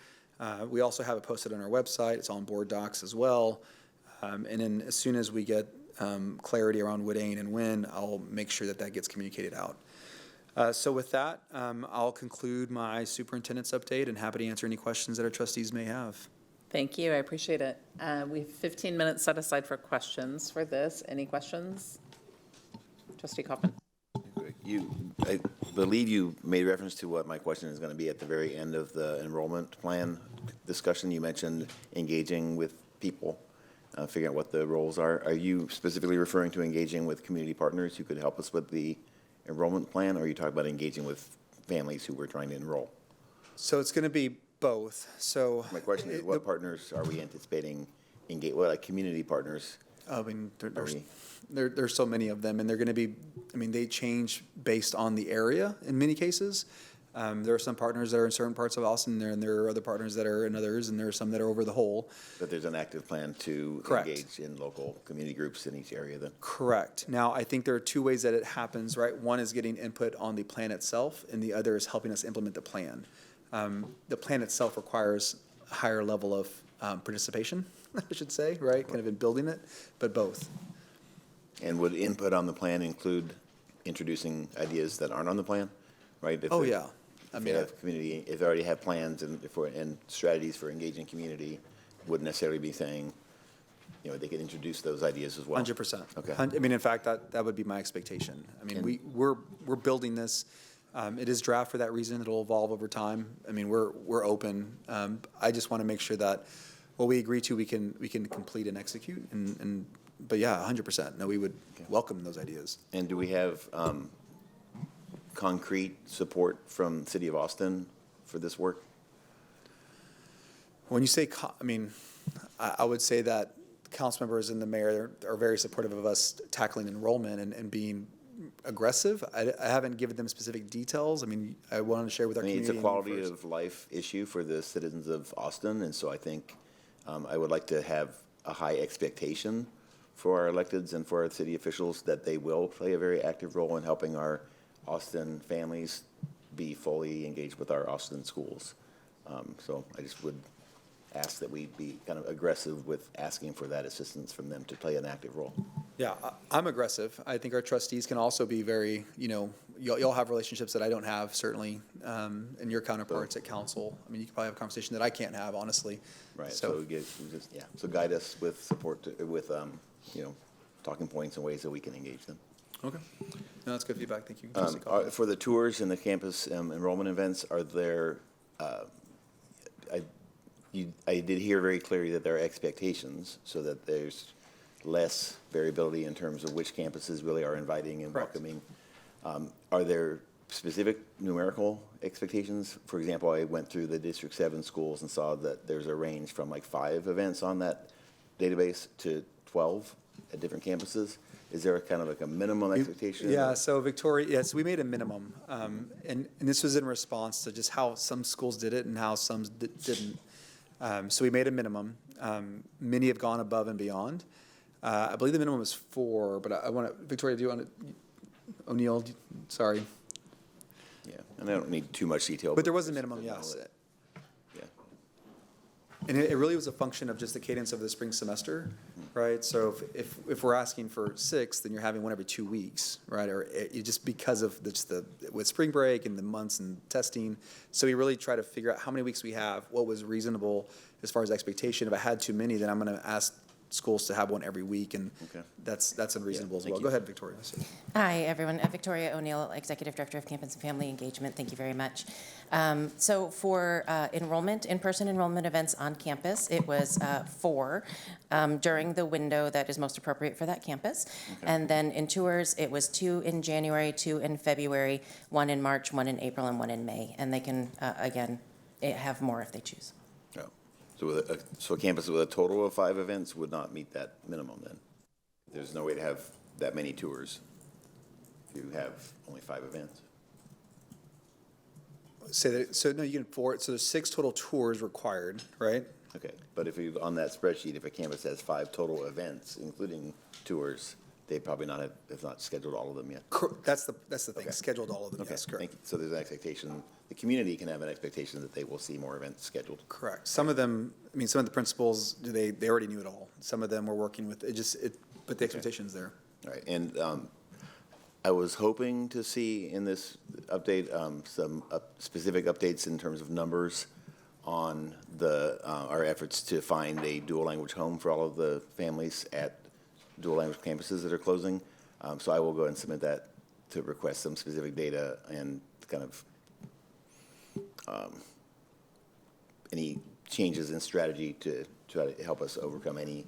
[SPEAKER 13] We also have it posted on our website. It's on board docs as well. And then as soon as we get clarity around Woodane and Wynn, I'll make sure that that gets communicated out. So with that, I'll conclude my superintendent's update and happy to answer any questions that our trustees may have.
[SPEAKER 1] Thank you. I appreciate it. We have 15 minutes set aside for questions for this. Any questions? Trustee Kaufman.
[SPEAKER 14] I believe you made reference to what my question is going to be at the very end of the enrollment plan discussion. You mentioned engaging with people, figuring out what the roles are. Are you specifically referring to engaging with community partners who could help us with the enrollment plan, or are you talking about engaging with families who we're trying to enroll?
[SPEAKER 13] So it's going to be both. So
[SPEAKER 14] my question is, what partners are we anticipating engage? Well, like community partners.
[SPEAKER 13] I mean, there's so many of them, and they're going to be. I mean, they change based on the area in many cases. There are some partners that are in certain parts of Austin, and there are other partners that are in others, and there are some that are over the whole.
[SPEAKER 14] But there's an active plan to engage in local community groups in each area then?
[SPEAKER 13] Correct. Now, I think there are two ways that it happens, right? One is getting input on the plan itself, and the other is helping us implement the plan. The plan itself requires a higher level of participation, I should say, right? Kind of in building it, but both.
[SPEAKER 14] And would input on the plan include introducing ideas that aren't on the plan, right?
[SPEAKER 13] Oh, yeah.
[SPEAKER 14] If they already have plans and strategies for engaging community, wouldn't necessarily be saying, you know, they could introduce those ideas as well.
[SPEAKER 13] 100%.
[SPEAKER 14] Okay.
[SPEAKER 13] I mean, in fact, that would be my expectation. I mean, we're building this. It is draft for that reason. It'll evolve over time. I mean, we're open. I just want to make sure that what we agree to, we can complete and execute. But yeah, 100%. No, we would welcome those ideas.
[SPEAKER 14] And do we have concrete support from the City of Austin for this work?
[SPEAKER 13] When you say, I mean, I would say that council members and the mayor are very supportive of us tackling enrollment and being aggressive. I haven't given them specific details. I mean, I wanted to share with our community.
[SPEAKER 14] It's a quality of life issue for the citizens of Austin, and so I think I would like to have a high expectation for our electeds and for our city officials that they will play a very active role in helping our Austin families be fully engaged with our Austin schools. So I just would ask that we be kind of aggressive with asking for that assistance from them to play an active role.
[SPEAKER 13] Yeah, I'm aggressive. I think our trustees can also be very, you'll have relationships that I don't have, certainly, and your counterparts at council. I mean, you could probably have a conversation that I can't have, honestly.
[SPEAKER 14] Right, so guide us with support, with, talking points and ways that we can engage them.
[SPEAKER 13] Okay. No, that's good feedback. Thank you.
[SPEAKER 14] For the tours and the campus enrollment events, are there, I did hear very clearly that there are expectations so that there's less variability in terms of which campuses really are inviting and welcoming. Are there specific numerical expectations? For example, I went through the District 7 schools and saw that there's a range from like 5 events on that database to 12 at different campuses. Is there a kind of like a minimum expectation?
[SPEAKER 13] Yeah, so Victoria, yes, we made a minimum. And this was in response to just how some schools did it and how some didn't. So we made a minimum. Many have gone above and beyond. I believe the minimum is 4, but I want to, Victoria, do you want to, O'Neill, sorry.
[SPEAKER 14] Yeah, and I don't need too much detail.
[SPEAKER 13] But there was a minimum, yes.
[SPEAKER 14] Yeah.
[SPEAKER 13] And it really was a function of just the cadence of the spring semester, right? So if we're asking for 6, then you're having one every 2 weeks, right? Or just because of with spring break and the months and testing. So we really try to figure out how many weeks we have, what was reasonable as far as expectation. If I had too many, then I'm going to ask schools to have one every week, and that's unreasonable as well. Go ahead, Victoria.
[SPEAKER 15] Hi, everyone. Victoria O'Neill, Executive Director of Campus and Family Engagement. Thank you very much. So for enrollment, in-person enrollment events on campus, it was 4 during the window that is most appropriate for that campus. And then in tours, it was 2 in January, 2 in February, 1 in March, 1 in April, and 1 in May. And they can, again, have more if they choose.
[SPEAKER 14] So a campus with a total of 5 events would not meet that minimum then? There's no way to have that many tours if you have only 5 events?
[SPEAKER 13] Say that, so no, you can 4, so there's 6 total tours required, right?
[SPEAKER 14] Okay, but if you, on that spreadsheet, if a campus has 5 total events, including tours, they probably have not scheduled all of them yet.
[SPEAKER 13] That's the thing, scheduled all of them, yes, correct.
[SPEAKER 14] Thank you. So there's an expectation, the community can have an expectation that they will see more events scheduled.
[SPEAKER 13] Correct. Some of them, I mean, some of the principals, they already knew it all. Some of them were working with, but the expectation's there.
[SPEAKER 14] All right, and I was hoping to see in this update some specific updates in terms of numbers on our efforts to find a dual language home for all of the families at dual language campuses that are closing. So I will go and submit that to request some specific data and kind of any changes in strategy to try to help us overcome any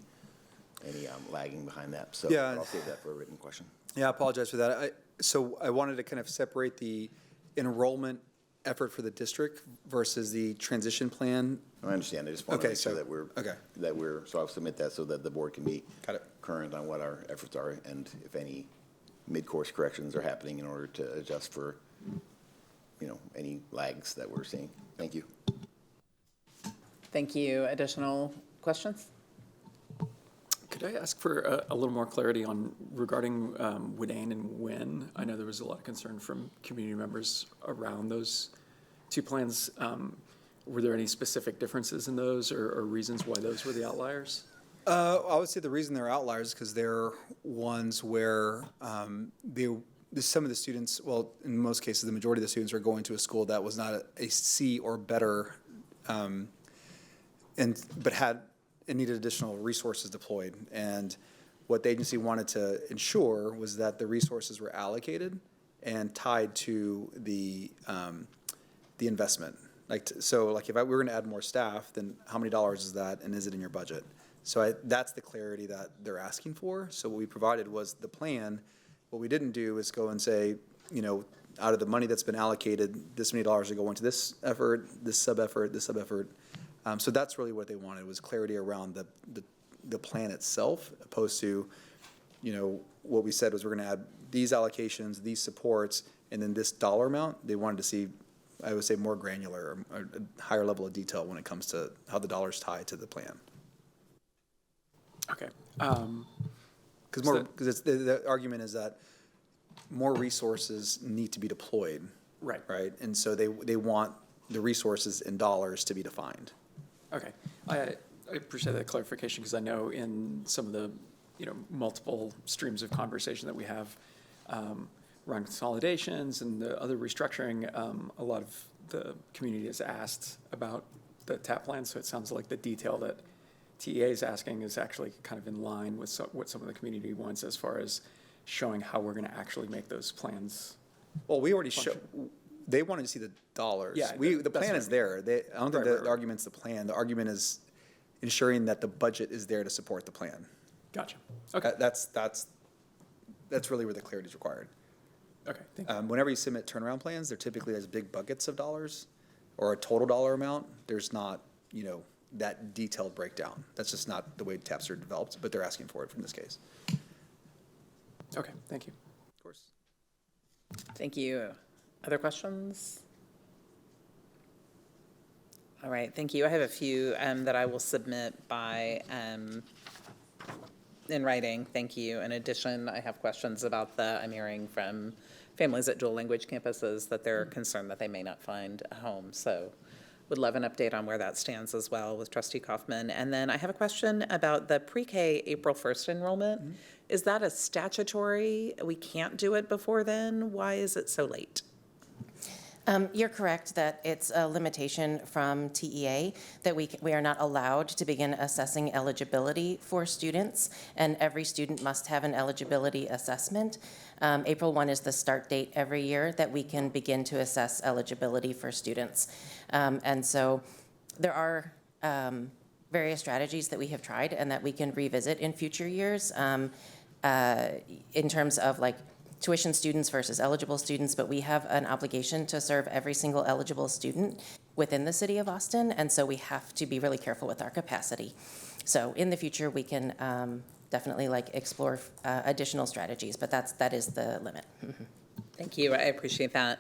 [SPEAKER 14] lagging behind that. So
[SPEAKER 13] yeah.
[SPEAKER 14] I'll save that for a written question.
[SPEAKER 13] Yeah, I apologize for that. So I wanted to kind of separate the enrollment effort for the district versus the transition plan.
[SPEAKER 14] I understand. I just want to make sure that so I'll submit that so that the board can be current on what our efforts are and if any mid-course corrections are happening in order to adjust for, any lags that we're seeing. Thank you.
[SPEAKER 1] Thank you. Additional questions?
[SPEAKER 16] Could I ask for a little more clarity regarding Woodane and Wynn? I know there was a lot of concern from community members around those 2 plans. Were there any specific differences in those or reasons why those were the outliers?
[SPEAKER 13] I would say the reason they're outliers is because they're ones where some of the students, well, in most cases, the majority of the students are going to a school that was not a C or better, but needed additional resources deployed. And what the agency wanted to ensure was that the resources were allocated and tied to the investment. So if we were going to add more staff, then how many dollars is that, and is it in your budget? So that's the clarity that they're asking for. So what we provided was the plan. What we didn't do is go and say, out of the money that's been allocated, this many dollars are going to this effort, this sub-effort, this sub-effort. So that's really what they wanted, was clarity around the plan itself, opposed to, what we said was we're going to add these allocations, these supports, and then this dollar amount. They wanted to see, I would say, more granular or a higher level of detail when it comes to how the dollars tie to the plan.
[SPEAKER 16] Okay.
[SPEAKER 13] Because the argument is that more resources need to be deployed.
[SPEAKER 16] Right.
[SPEAKER 13] Right? And so they want the resources in dollars to be defined.
[SPEAKER 16] Okay. I appreciate that clarification because I know in some of the, multiple streams of conversation that we have around consolidations and the other restructuring, a lot of the community has asked about the TAP plan. So it sounds like the detail that TEA is asking is actually kind of in line with what some of the community wants as far as showing how we're going to actually make those plans.
[SPEAKER 13] Well, we already showed, they wanted to see the dollars.
[SPEAKER 16] Yeah,
[SPEAKER 13] The plan is there. I don't think
[SPEAKER 16] Right,
[SPEAKER 13] the argument's the plan. The argument is ensuring that the budget is there to support the plan.
[SPEAKER 16] Gotcha. Okay.
[SPEAKER 13] That's really where the clarity is required.
[SPEAKER 16] Okay, thank you.
[SPEAKER 13] Whenever you submit turnaround plans, they're typically as big buckets of dollars or a total dollar amount. There's not, that detailed breakdown. That's just not the way TAPs are developed, but they're asking for it in this case.
[SPEAKER 16] Okay, thank you.
[SPEAKER 13] Of course.
[SPEAKER 1] Thank you. Other questions? All right, thank you. I have a few that I will submit by in writing. Thank you. In addition, I have questions about I'm hearing from families at dual language campuses that they're concerned that they may not find a home. So would love an update on where that stands as well with Trustee Kaufman. And then I have a question about the pre-K April 1st enrollment. Mm-hmm. Is that a statutory? We can't do it before then? Why is it so late?
[SPEAKER 15] You're correct that it's a limitation from TEA that we are not allowed to begin assessing eligibility for students, and every student must have an eligibility assessment. April 1 is the start date every year that we can begin to assess eligibility for students. And so there are various strategies that we have tried and that we can revisit in future years in terms of tuition students versus eligible students, but we have an obligation to serve every single eligible student within the city of Austin, and so we have to be really careful with our capacity. So in the future, we can definitely explore additional strategies, but that is the limit.
[SPEAKER 1] Thank you. I appreciate that.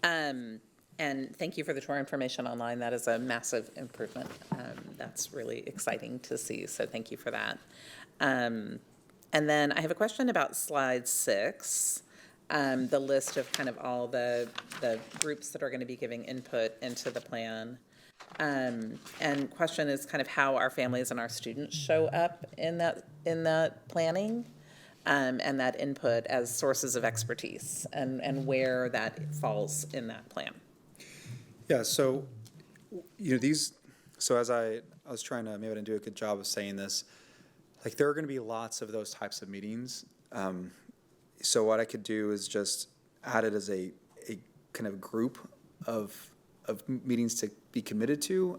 [SPEAKER 1] And thank you for the tour information online. That is a massive improvement. That's really exciting to see, so thank you for that. And then I have a question about slide 6, the list of kind of all the groups that are going to be giving input into the plan. And question is kind of how our families and our students show up in that planning and that input as sources of expertise and where that falls in that plan.
[SPEAKER 13] Yeah, so, so as I was trying to, maybe I didn't do a good job of saying this, there are going to be lots of those types of meetings. So what I could do is just add it as a kind of group of meetings to be committed to.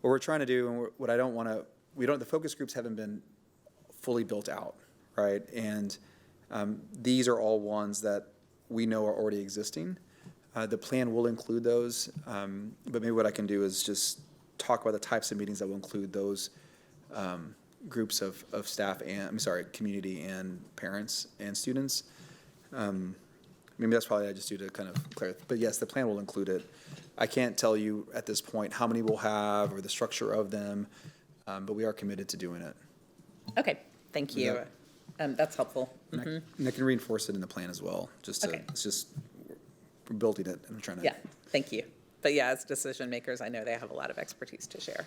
[SPEAKER 13] What we're trying to do, and what I don't want to, the focus groups haven't been fully built out, right? And these are all ones that we know are already existing. The plan will include those, but maybe what I can do is just talk about the types of meetings that will include those groups of staff and, community and parents and students. Maybe that's probably I just do to kind of clarify. But yes, the plan will include it. I can't tell you at this point how many we'll have or the structure of them, but we are committed to doing it.
[SPEAKER 1] Okay, thank you. That's helpful.
[SPEAKER 13] And I can reinforce it in the plan as well. It's just we're building it and trying to.
[SPEAKER 1] Yeah, thank you. But yeah, as decision makers, I know they have a lot of expertise to share.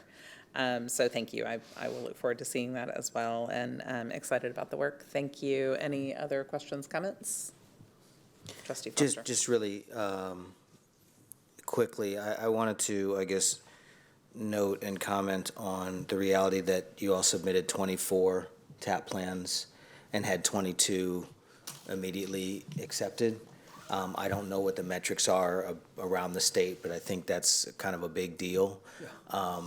[SPEAKER 1] So thank you. I will look forward to seeing that as well, and I'm excited about the work. Thank you. Any other questions, comments? Trustee Foster.
[SPEAKER 17] Just really quickly, I wanted to, note and comment on the reality that you all submitted 24 TAP plans and had 22 immediately accepted. I don't know what the metrics are around the state, but I think that's kind of a big deal. Yeah.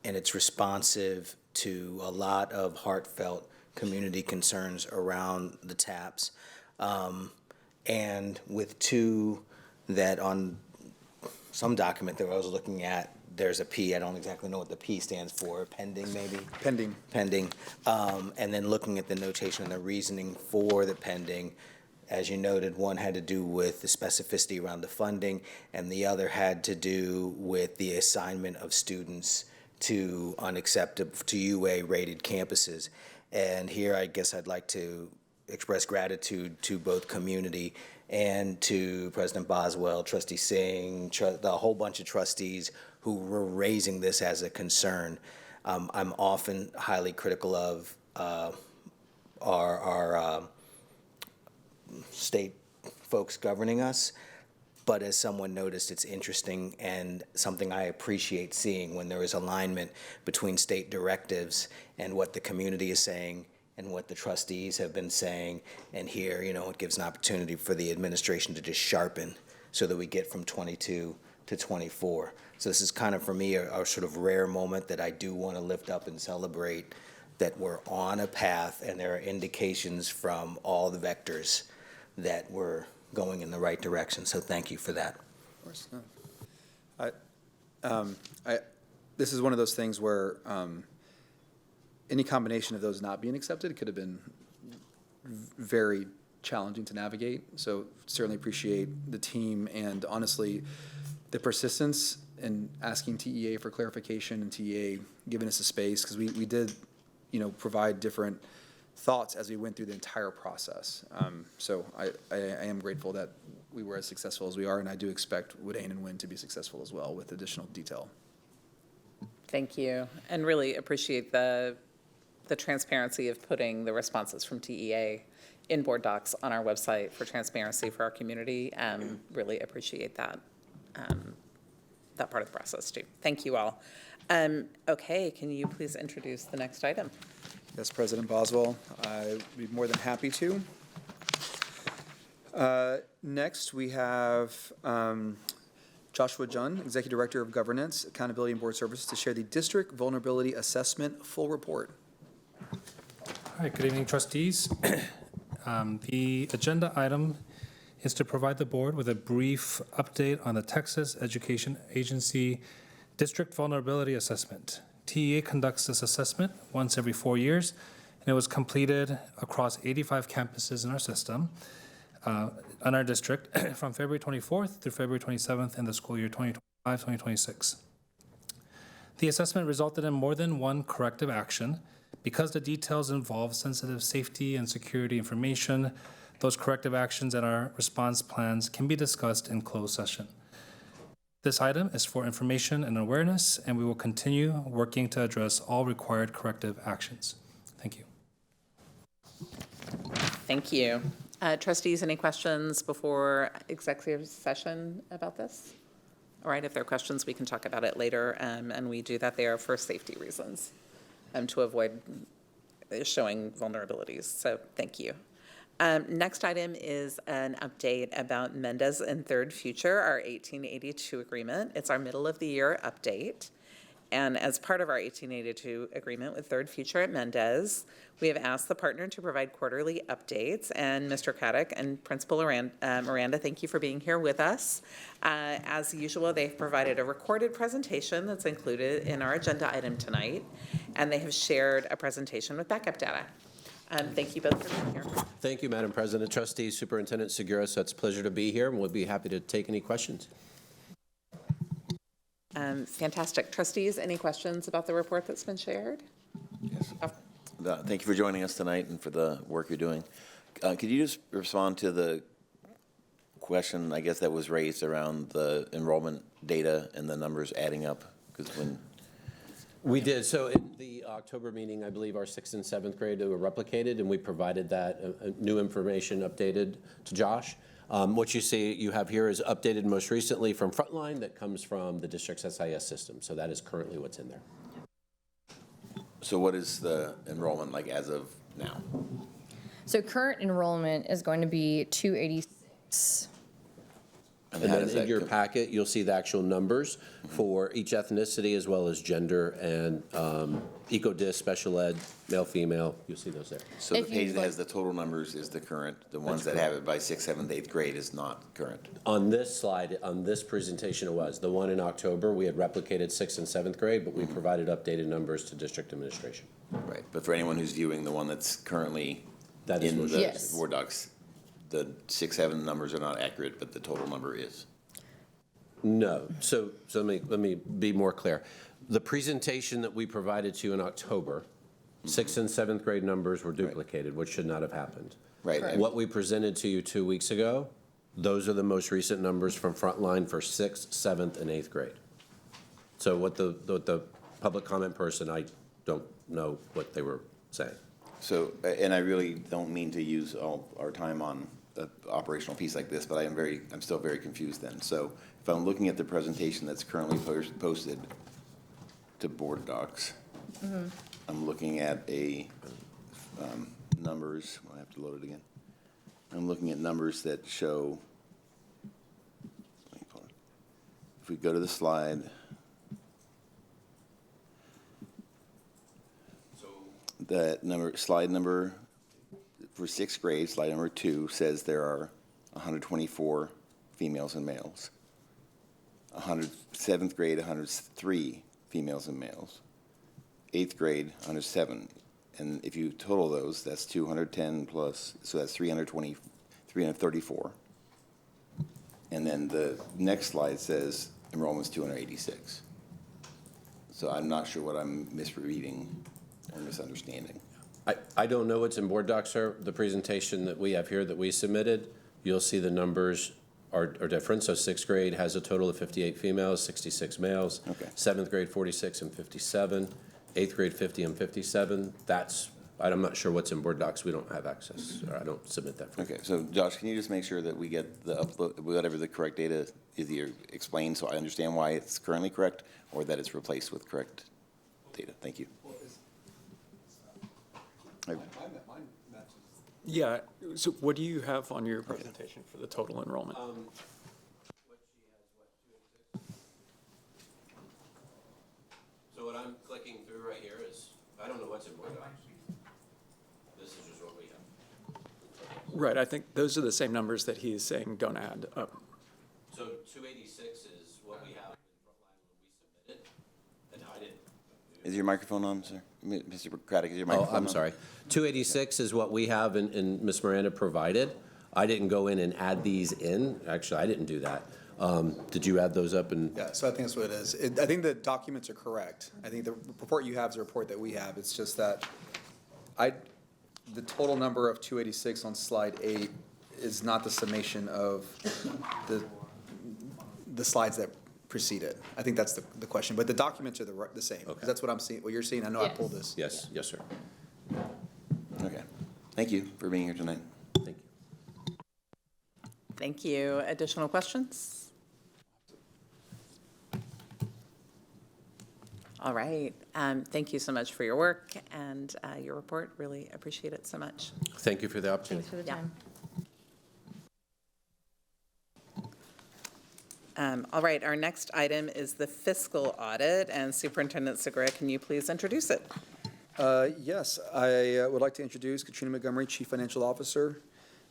[SPEAKER 17] And it's responsive to a lot of heartfelt community concerns around the TAPs. And with 2 that on some document that I was looking at, there's a P. I don't exactly know what the P stands for. Pending, maybe?
[SPEAKER 13] Pending.
[SPEAKER 17] Pending. And then looking at the notation and the reasoning for the pending, as you noted, one had to do with the specificity around the funding, and the other had to do with the assignment of students to unacceptable, to UA-rated campuses. And here, I guess I'd like to express gratitude to both community and to President Boswell, Trustee Singh, the whole bunch of trustees who were raising this as a concern. I'm often highly critical of our state folks governing us, but as someone noticed, it's interesting and something I appreciate seeing when there is alignment between state directives and what the community is saying and what the trustees have been saying. And here, it gives an opportunity for the administration to just sharpen so that we get from 22 to 24. So this is kind of, for me, a sort of rare moment that I do want to lift up and celebrate, that we're on a path and there are indications from all the vectors that we're going in the right direction. So thank you for that.
[SPEAKER 13] Of course. This is one of those things where any combination of those not being accepted could have been very challenging to navigate. So certainly appreciate the team and honestly the persistence in asking TEA for clarification and TEA giving us a space, because we did, provide different thoughts as we went through the entire process. So I am grateful that we were as successful as we are, and I do expect Woodane and Wynn to be successful as well with additional detail.
[SPEAKER 1] Thank you, and really appreciate the transparency of putting the responses from TEA in board docs on our website for transparency for our community. Really appreciate that, that part of the process too. Thank you all. Okay, can you please introduce the next item?
[SPEAKER 13] Yes, President Boswell, I'd be more than happy to. Next, we have Joshua Junn, Executive Director of Governance, Accountability and Board Services, to share the District Vulnerability Assessment full report.
[SPEAKER 18] All right, good evening, trustees. The agenda item is to provide the board with a brief update on the Texas Education Agency District Vulnerability Assessment. TEA conducts this assessment once every 4 years, and it was completed across 85 campuses in our system, in our district, from February 24th through February 27th in the school year 2025-2026. The assessment resulted in more than one corrective action. Because the details involve sensitive safety and security information, those corrective actions and our response plans can be discussed in closed session. This item is for information and awareness, and we will continue working to address all required corrective actions. Thank you.
[SPEAKER 1] Thank you. Trustees, any questions before executive session about this? All right, if there are questions, we can talk about it later, and we do that there for safety reasons, to avoid showing vulnerabilities. So thank you. Next item is an update about Mendez and Third Future, our 1882 agreement. It's our middle of the year update. And as part of our 1882 agreement with Third Future at Mendez, we have asked the partner to provide quarterly updates. And Mr. Caddick and Principal Miranda, thank you for being here with us. As usual, they've provided a recorded presentation that's included in our agenda item tonight. And they have shared a presentation with backup data. Thank you both for being here.
[SPEAKER 19] Thank you, Madam President, Trustees, Superintendent Seguros. It's a pleasure to be here, and we'll be happy to take any questions.
[SPEAKER 1] Fantastic. Trustees, any questions about the report that's been shared?
[SPEAKER 14] Yes. Thank you for joining us tonight and for the work you're doing. Could you just respond to the question, I guess, that was raised around the enrollment data and the numbers adding up? Because when
[SPEAKER 19] we did. So in the October meeting, I believe our 6th and 7th grade were replicated, and we provided that new information updated to Josh. What you have here is updated most recently from Frontline that comes from the district's SIS system. So that is currently what's in there.
[SPEAKER 14] So what is the enrollment like as of now?
[SPEAKER 20] So current enrollment is going to be 286.
[SPEAKER 19] And then in your packet, you'll see the actual numbers for each ethnicity as well as gender and eco-dis, special ed, male, female. You'll see those there.
[SPEAKER 14] So the page that has the total numbers is the current. The ones that have it by 6th, 7th, 8th grade is not current.
[SPEAKER 19] On this slide, on this presentation, it was. The one in October, we had replicated 6th and 7th grade, but we provided updated numbers to district administration.
[SPEAKER 14] Right. But for anyone who's viewing the one that's currently in the board docs, the 6, 7 numbers are not accurate, but the total number is.
[SPEAKER 19] No. So let me be more clear. The presentation that we provided to you in October, 6th and 7th grade numbers were duplicated, which should not have happened.
[SPEAKER 14] Right.
[SPEAKER 19] What we presented to you 2 weeks ago, those are the most recent numbers from Frontline for 6th, 7th, and 8th grade. So what the public comment person, I don't know what they were saying.
[SPEAKER 14] So, and I really don't mean to use all our time on an operational piece like this, but I'm still very confused then. So if I'm looking at the presentation that's currently posted to Board Docs, I'm looking at numbers. I have to load it again. I'm looking at numbers that show. If we go to the slide, that slide number for 6th grade, slide number 2 says there are 124 females and males. 7th grade, 103 females and males. 8th grade, 107. And if you total those, that's 210 plus, so that's 334. And then the next slide says enrollment's 286. So I'm not sure what I'm misreading or misunderstanding.
[SPEAKER 19] I don't know what's in Board Docs, sir. The presentation that we have here that we submitted, you'll see the numbers are different. So 6th grade has a total of 58 females, 66 males.
[SPEAKER 14] Okay.
[SPEAKER 19] 7th grade, 46 and 57. 8th grade, 50 and 57. I'm not sure what's in Board Docs. We don't have access, or I don't submit that.
[SPEAKER 14] Okay, so Josh, can you just make sure that we get the upload, whatever the correct data is here explained, so I understand why it's currently correct, or that it's replaced with correct data? Thank you.
[SPEAKER 16] Yeah, so what do you have on your presentation for the total enrollment?
[SPEAKER 19] So what I'm clicking through right here is, I don't know what's in Board Docs. This is just what we have.
[SPEAKER 16] Right, I think those are the same numbers that he is saying don't add up.
[SPEAKER 19] So 286 is what we have in Frontline when we submitted, and I didn't.
[SPEAKER 14] Is your microphone on, sir? Mr. Craddock, is your microphone on?
[SPEAKER 19] I'm sorry. 286 is what we have and Ms. Miranda provided. I didn't go in and add these in. Actually, I didn't do that. Did you add those up?
[SPEAKER 13] Yeah, so I think that's what it is. I think the documents are correct. I think the report you have is a report that we have. It's just that the total number of 286 on slide 8 is not the summation of the slides that precede it. I think that's the question, but the documents are the same. Okay. That's what I'm seeing, what you're seeing. I know I pulled this.
[SPEAKER 19] Yes, yes, sir.
[SPEAKER 14] Okay. Thank you for being here tonight.
[SPEAKER 19] Thank you.
[SPEAKER 1] Thank you. Additional questions? All right. Thank you so much for your work and your report. Really appreciate it so much.
[SPEAKER 19] Thank you for the opportunity.
[SPEAKER 20] Thanks for the time.
[SPEAKER 1] All right, our next item is the fiscal audit, and Superintendent Segura, can you please introduce it?
[SPEAKER 13] Yes, I would like to introduce Katrina Montgomery, Chief Financial Officer,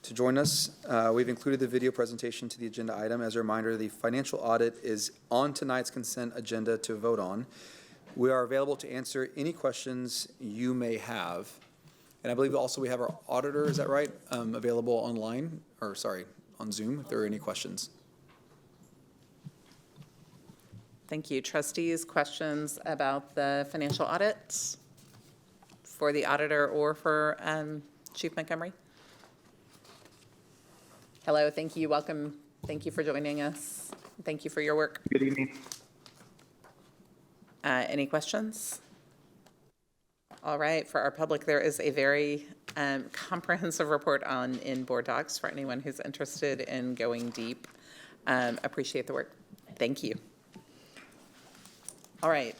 [SPEAKER 13] to join us. We've included the video presentation to the agenda item. As a reminder, the financial audit is on tonight's consent agenda to vote on. We are available to answer any questions you may have. And I believe also we have our auditor, is that right? Available online, or sorry, on Zoom, if there are any questions.
[SPEAKER 1] Thank you. Trustees, questions about the financial audit for the auditor or for Chief Montgomery? Hello, thank you, welcome. Thank you for joining us. Thank you for your work.
[SPEAKER 21] Good evening.
[SPEAKER 1] Any questions? All right, for our public, there is a very comprehensive report in Board Docs for anyone who's interested in going deep. Appreciate the work. Thank you. All right,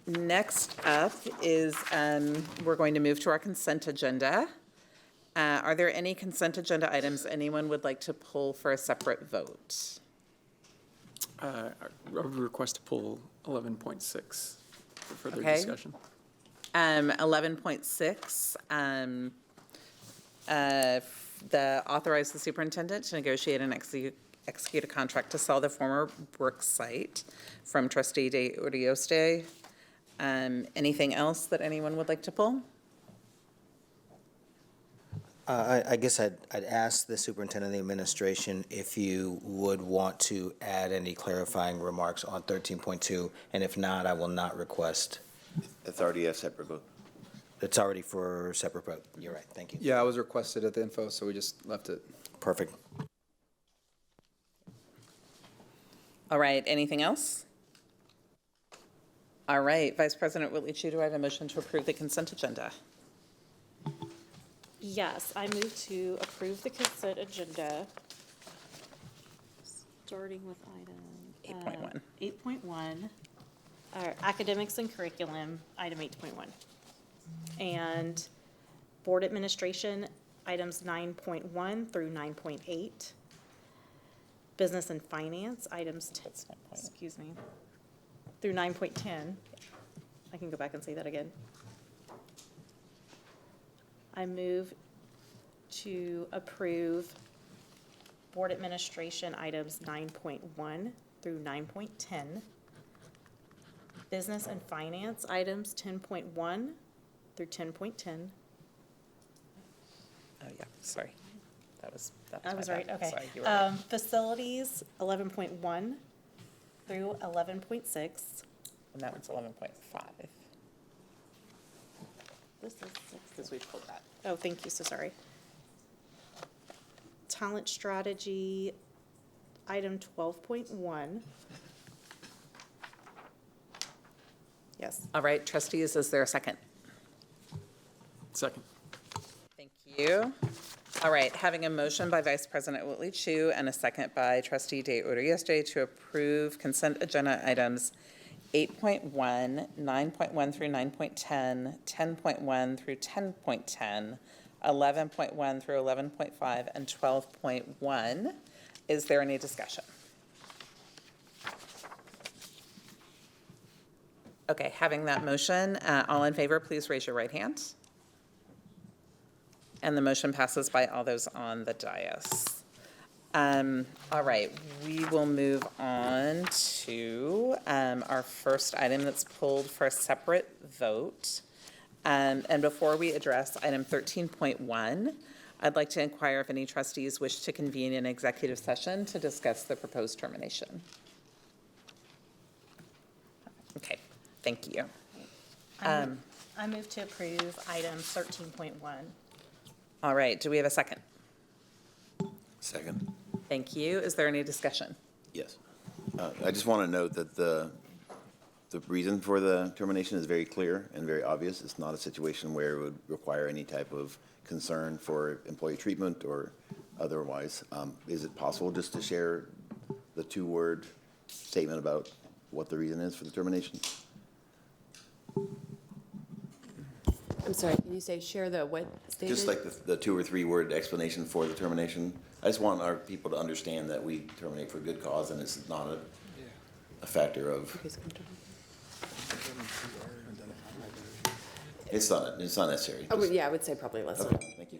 [SPEAKER 1] next up is we're going to move to our consent agenda. Are there any consent agenda items anyone would like to pull for a separate vote?
[SPEAKER 16] I would request to pull 11.6 for further
[SPEAKER 1] Okay.
[SPEAKER 16] discussion.
[SPEAKER 1] 11.6, authorize the superintendent to negotiate and execute a contract to sell the former Brooks site from Trustee De Urioste. Anything else that anyone would like to pull?
[SPEAKER 17] I guess I'd ask the superintendent and the administration if you would want to add any clarifying remarks on 13.2, and if not, I will not request.
[SPEAKER 14] It's already a separate vote.
[SPEAKER 17] it's already for separate vote. You're right. Thank you.
[SPEAKER 13] Yeah, I was requested at the info, so we just left it.
[SPEAKER 17] Perfect.
[SPEAKER 1] All right, anything else? All right, Vice President Whitley Chu, do I have a motion to approve the consent agenda?
[SPEAKER 21] Yes, I move to approve the consent agenda, starting with item 8.1, academics and curriculum, item 8.1, and board administration, items 9.1 through 9.8, business and finance, items, excuse me, through 9.10. I can go back and say that again. I move to approve board administration items 9.1 through 9.10, business and finance items 10.1 through 10.10.
[SPEAKER 1] Oh, yeah, sorry. That was
[SPEAKER 21] I was
[SPEAKER 1] my
[SPEAKER 21] right,
[SPEAKER 1] bad.
[SPEAKER 21] okay.
[SPEAKER 1] Sorry, you were right.
[SPEAKER 21] Facilities 11.1 through 11.6.
[SPEAKER 1] And that one's 11.5.
[SPEAKER 21] This is 6.
[SPEAKER 1] Because we pulled that.
[SPEAKER 21] Oh, thank you, so sorry. Talent strategy, item 12.1. Yes.
[SPEAKER 1] All right, trustees, is there a second?
[SPEAKER 16] Second.
[SPEAKER 1] Thank you. All right, having a motion by Vice President Whitley Chu and a second by Trustee De Urdieste to approve consent agenda items 8.1, 9.1 through 9.10, 10.1 through 10.10, 11.1 through 11.5, and 12.1. Is there any discussion? Okay, having that motion, all in favor, please raise your right hand. And the motion passes by all those on the dais. All right, we will move on to our first item that's pulled for a separate vote. And before we address item 13.1, I'd like to inquire if any trustees wish to convene an executive session to discuss the proposed termination. Okay, thank you.
[SPEAKER 21] I move to approve item 13.1.
[SPEAKER 1] All right, do we have a second?
[SPEAKER 14] Second.
[SPEAKER 1] Thank you. Is there any discussion?
[SPEAKER 14] Yes. I just want to note that the reason for the termination is very clear and very obvious. It's not a situation where it would require any type of concern for employee treatment or otherwise. Is it possible just to share the two-word statement about what the reason is for the termination?
[SPEAKER 22] I'm sorry, can you say share the what statement?
[SPEAKER 14] Just like the 2 or 3 word explanation for the termination. I just want our people to understand that we terminate for good cause and it's not a factor of. It's not necessary.
[SPEAKER 22] Yeah, I would say probably less.
[SPEAKER 14] Okay, thank you.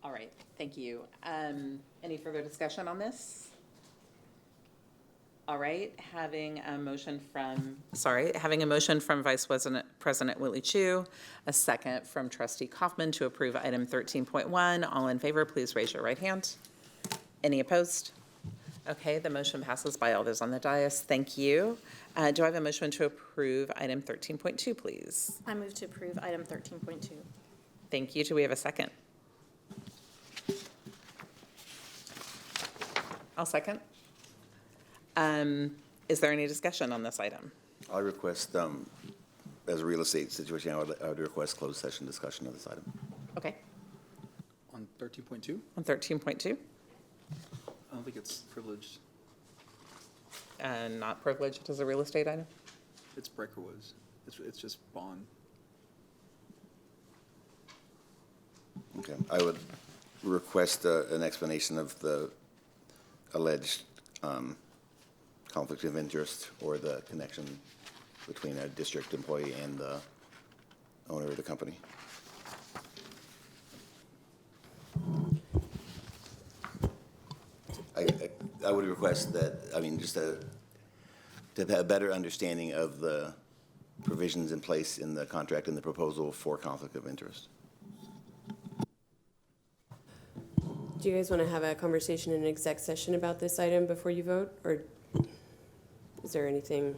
[SPEAKER 1] All right, thank you. Any further discussion on this? All right, having a motion from Vice President Whitley Chu, a second from Trustee Kaufman to approve item 13.1. All in favor, please raise your right hand. Any opposed? Okay, the motion passes by all those on the dais. Thank you. Do I have a motion to approve item 13.2, please?
[SPEAKER 21] I move to approve item 13.2.
[SPEAKER 1] Thank you. Do we have a second? I'll second. Is there any discussion on this item?
[SPEAKER 14] I request, as a real estate situation, I would request closed session discussion of this item.
[SPEAKER 1] Okay.
[SPEAKER 13] On 13.2?
[SPEAKER 1] On 13.2?
[SPEAKER 13] I don't think it's privileged.
[SPEAKER 1] Not privileged as a real estate item?
[SPEAKER 13] It's Breaker Woods. It's just bond.
[SPEAKER 14] Okay, I would request an explanation of the alleged conflict of interest or the connection between a district employee and the owner of the company. I would request that, just to have a better understanding of the provisions in place in the contract and the proposal for conflict of interest.
[SPEAKER 22] Do you guys want to have a conversation in an exec session about this item before you vote, or Is there anything?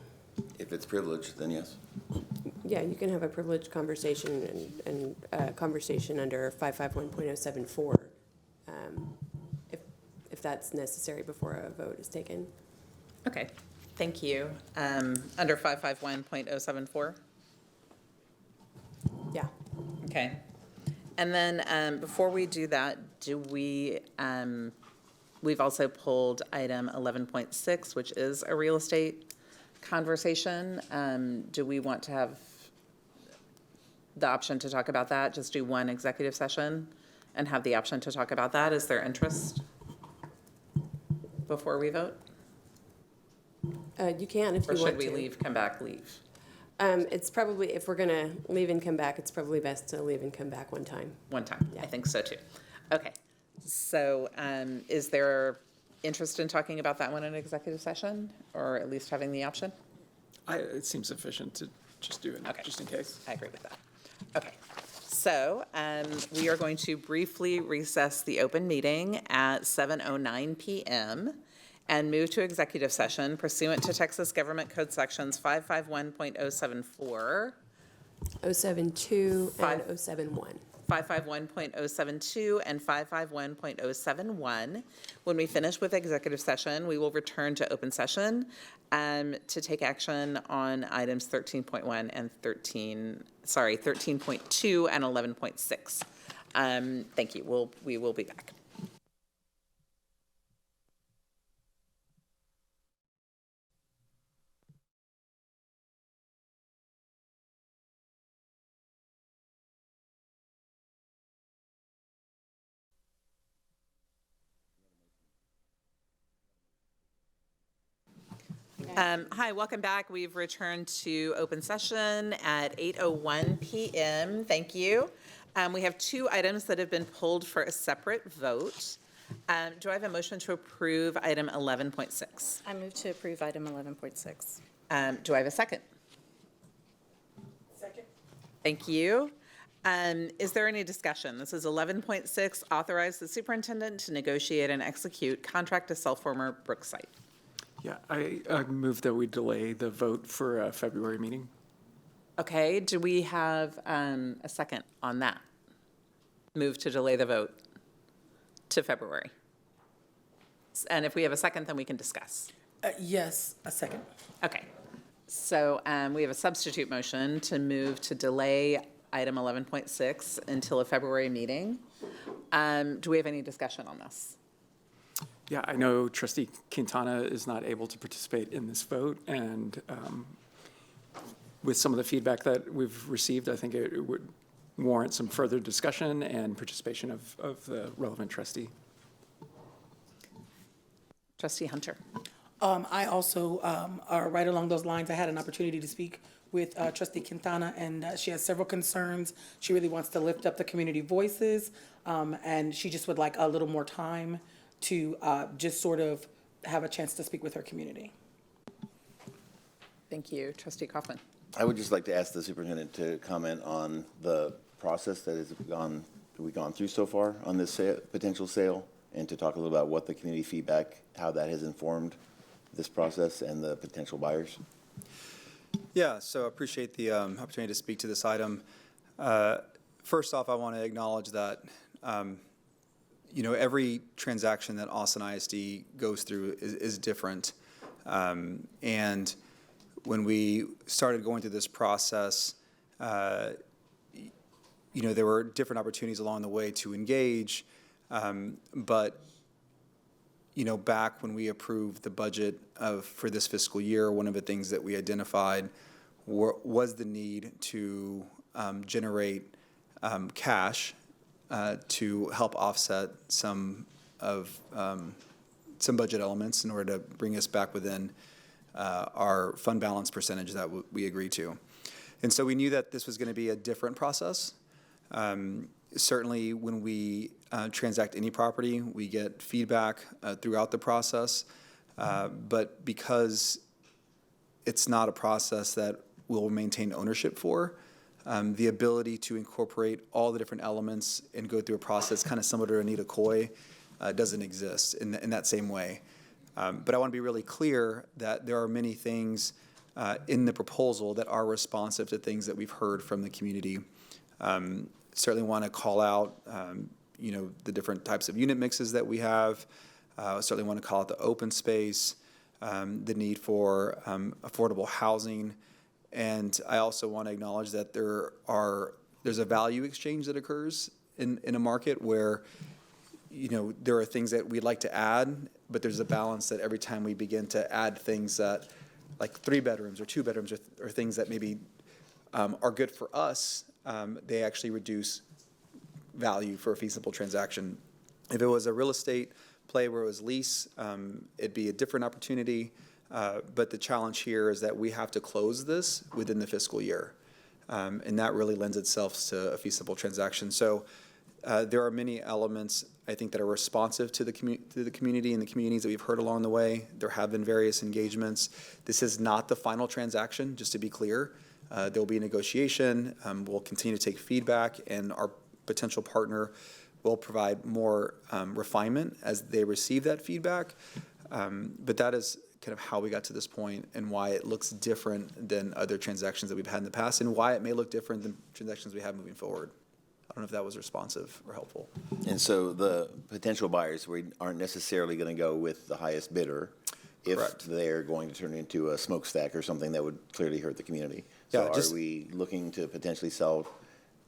[SPEAKER 14] If it's privileged, then yes.
[SPEAKER 22] Yeah, you can have a privileged conversation and conversation under 551.074 if that's necessary before a vote is taken.
[SPEAKER 1] Okay, thank you. Under 551.074?
[SPEAKER 22] Yeah.
[SPEAKER 1] Okay. And then before we do that, we've also pulled item 11.6, which is a real estate conversation. Do we want to have the option to talk about that? Just do one executive session and have the option to talk about that? Is there interest before we vote?
[SPEAKER 22] You can if you want to.
[SPEAKER 1] Or should we leave, come back, leave?
[SPEAKER 22] It's probably, if we're going to leave and come back, it's probably best to leave and come back one time.
[SPEAKER 1] One time, I think so too. Okay, so is there interest in talking about that one in executive session, or at least having the option?
[SPEAKER 16] It seems sufficient to just do it, just in case.
[SPEAKER 1] I agree with that. Okay, so we are going to briefly recess the open meeting at 7:09 p.m. and move to executive session pursuant to Texas Government Code Sections 551.074,
[SPEAKER 22] 072, and 071.
[SPEAKER 1] 551.072 and 551.071. When we finish with executive session, we will return to open session to take action on items 13.1 and 13.2 and 11.6. Thank you. We will be back. Hi, welcome back. We've returned to open session at 8:01 p.m. Thank you. We have two items that have been pulled for a separate vote. Do I have a motion to approve item 11.6?
[SPEAKER 21] I move to approve item 11.6.
[SPEAKER 1] Do I have a second?
[SPEAKER 21] Second.
[SPEAKER 1] Thank you. Is there any discussion? This is 11.6, authorize the superintendent to negotiate and execute contract to sell former Brooksite.
[SPEAKER 16] Yeah, I move that we delay the vote for a February meeting.
[SPEAKER 1] Okay, do we have a second on that? Move to delay the vote to February. And if we have a second, then we can discuss.
[SPEAKER 2] Yes, a second.
[SPEAKER 1] Okay, so we have a substitute motion to move to delay item 11.6 until a February meeting. Do we have any discussion on this?
[SPEAKER 16] Yeah, I know Trustee Quintana is not able to participate in this vote, and with some of the feedback that we've received, I think it would warrant some further discussion and participation of the relevant trustee.
[SPEAKER 1] Trustee Hunter.
[SPEAKER 2] I also are right along those lines. I had an opportunity to speak with Trustee Quintana, and she has several concerns. She really wants to lift up the community voices, and she just would like a little more time to just sort of have a chance to speak with her community.
[SPEAKER 1] Thank you. Trustee Coughlin.
[SPEAKER 14] I would just like to ask the superintendent to comment on the process that we've gone through so far on this potential sale, and to talk a little about what the community feedback, how that has informed this process and the potential buyers.
[SPEAKER 13] Yeah, so I appreciate the opportunity to speak to this item. First off, I want to acknowledge that every transaction that Austin ISD goes through is different. And when we started going through this process, there were different opportunities along the way to engage. But back when we approved the budget for this fiscal year, one of the things that we identified was the need to generate cash to help offset some budget elements in order to bring us back within our fund balance percentage that we agreed to. And so we knew that this was going to be a different process. Certainly when we transact any property, we get feedback throughout the process. But because it's not a process that we'll maintain ownership for, the ability to incorporate all the different elements and go through a process kind of similar to Anita Coy doesn't exist in that same way. But I want to be really clear that there are many things in the proposal that are responsive to things that we've heard from the community. Certainly want to call out, the different types of unit mixes that we have. Certainly want to call out the open space, the need for affordable housing. And I also want to acknowledge that there's a value exchange that occurs in a market where, there are things that we'd like to add, but there's a balance that every time we begin to add things that, like 3 bedrooms or 2 bedrooms or things that maybe are good for us, they actually reduce value for a feasible transaction. If it was a real estate play where it was lease, it'd be a different opportunity. But the challenge here is that we have to close this within the fiscal year. And that really lends itself to a feasible transaction. So there are many elements, I think, that are responsive to the community and the communities that we've heard along the way. There have been various engagements. This is not the final transaction, just to be clear. There will be a negotiation. We'll continue to take feedback, and our potential partner will provide more refinement as they receive that feedback. But that is kind of how we got to this point and why it looks different than other transactions that we've had in the past, and why it may look different than transactions we have moving forward. I don't know if that was responsive or helpful.
[SPEAKER 14] And so the potential buyers aren't necessarily going to go with the highest bidder if
[SPEAKER 13] Correct.
[SPEAKER 14] they're going to turn into a smokestack or something that would clearly hurt the community. So are we looking to potentially sell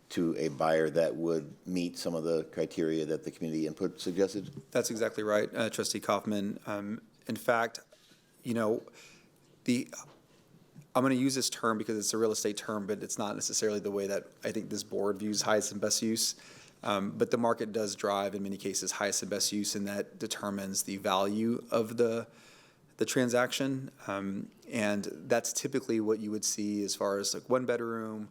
[SPEAKER 14] to a buyer that would meet some of the criteria that the community input suggested?
[SPEAKER 13] That's exactly right, Trustee Kaufman. In fact, I'm going to use this term because it's a real estate term, but it's not necessarily the way that I think this board views highest and best use. But the market does drive, in many cases, highest and best use, and that determines the value of the transaction. And that's typically what you would see as far as like 1 bedroom,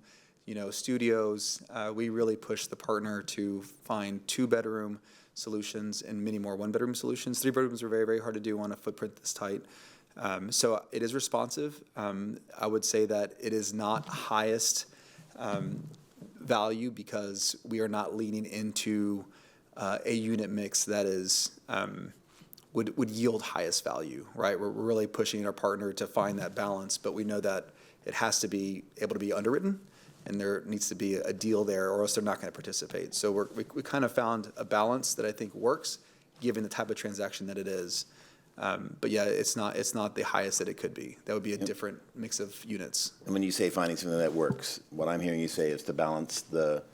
[SPEAKER 13] studios. We really push the partner to find 2 bedroom solutions and many more 1 bedroom solutions. 3 bedrooms are very, very hard to do on a footprint this tight. So it is responsive. I would say that it is not highest value because we are not leaning into a unit mix that is would yield highest value, right? We're really pushing our partner to find that balance, but we know that it has to be able to be underwritten, and there needs to be a deal there, or else they're not going to participate. So we kind of found a balance that I think works, given the type of transaction that it is. But yeah, it's not the highest that it could be. That would be a different mix of units.
[SPEAKER 14] And when you say finding something that works, what I'm hearing you say is to balance the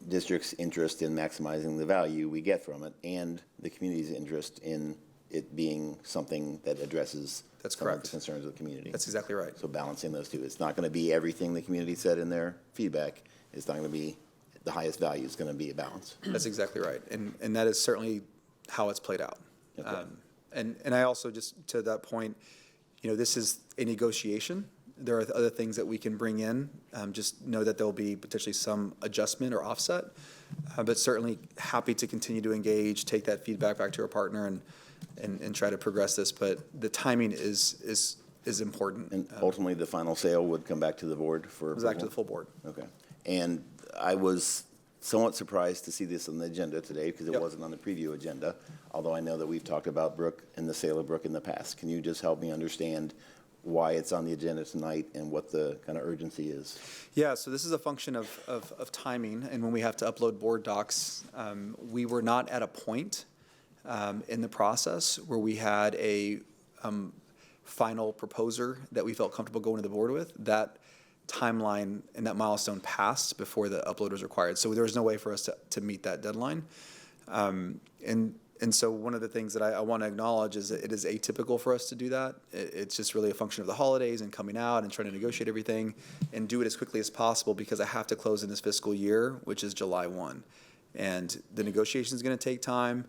[SPEAKER 14] district's interest in maximizing the value we get from it and the community's interest in it being something that addresses
[SPEAKER 13] That's
[SPEAKER 14] some of
[SPEAKER 13] correct.
[SPEAKER 14] the concerns of the community.
[SPEAKER 13] That's exactly right.
[SPEAKER 14] So balancing those two. It's not going to be everything the community said in their feedback. It's not going to be the highest value. It's going to be a balance.
[SPEAKER 13] That's exactly right. And that is certainly how it's played out.
[SPEAKER 14] Okay.
[SPEAKER 13] And I also, just to that point, this is a negotiation. There are other things that we can bring in. Just know that there'll be potentially some adjustment or offset, but certainly happy to continue to engage, take that feedback back to our partner, and try to progress this. But the timing is important.
[SPEAKER 14] And ultimately, the final sale would come back to the board for approval?
[SPEAKER 13] Back to the full board.
[SPEAKER 14] Okay. And I was somewhat surprised to see this on the agenda today because it wasn't on the preview agenda, although I know that we've talked about Brook and the sale of Brook in the past. Can you just help me understand why it's on the agenda tonight and what the kind of urgency is?
[SPEAKER 13] Yeah, so this is a function of timing, and when we have to upload board docs, we were not at a point in the process where we had a final proposer that we felt comfortable going to the board with. That timeline and that milestone passed before the upload was required. So there was no way for us to meet that deadline. And so one of the things that I want to acknowledge is that it is atypical for us to do that. It's just really a function of the holidays and coming out and trying to negotiate everything and do it as quickly as possible because I have to close in this fiscal year, which is July 1. And the negotiation is going to take time.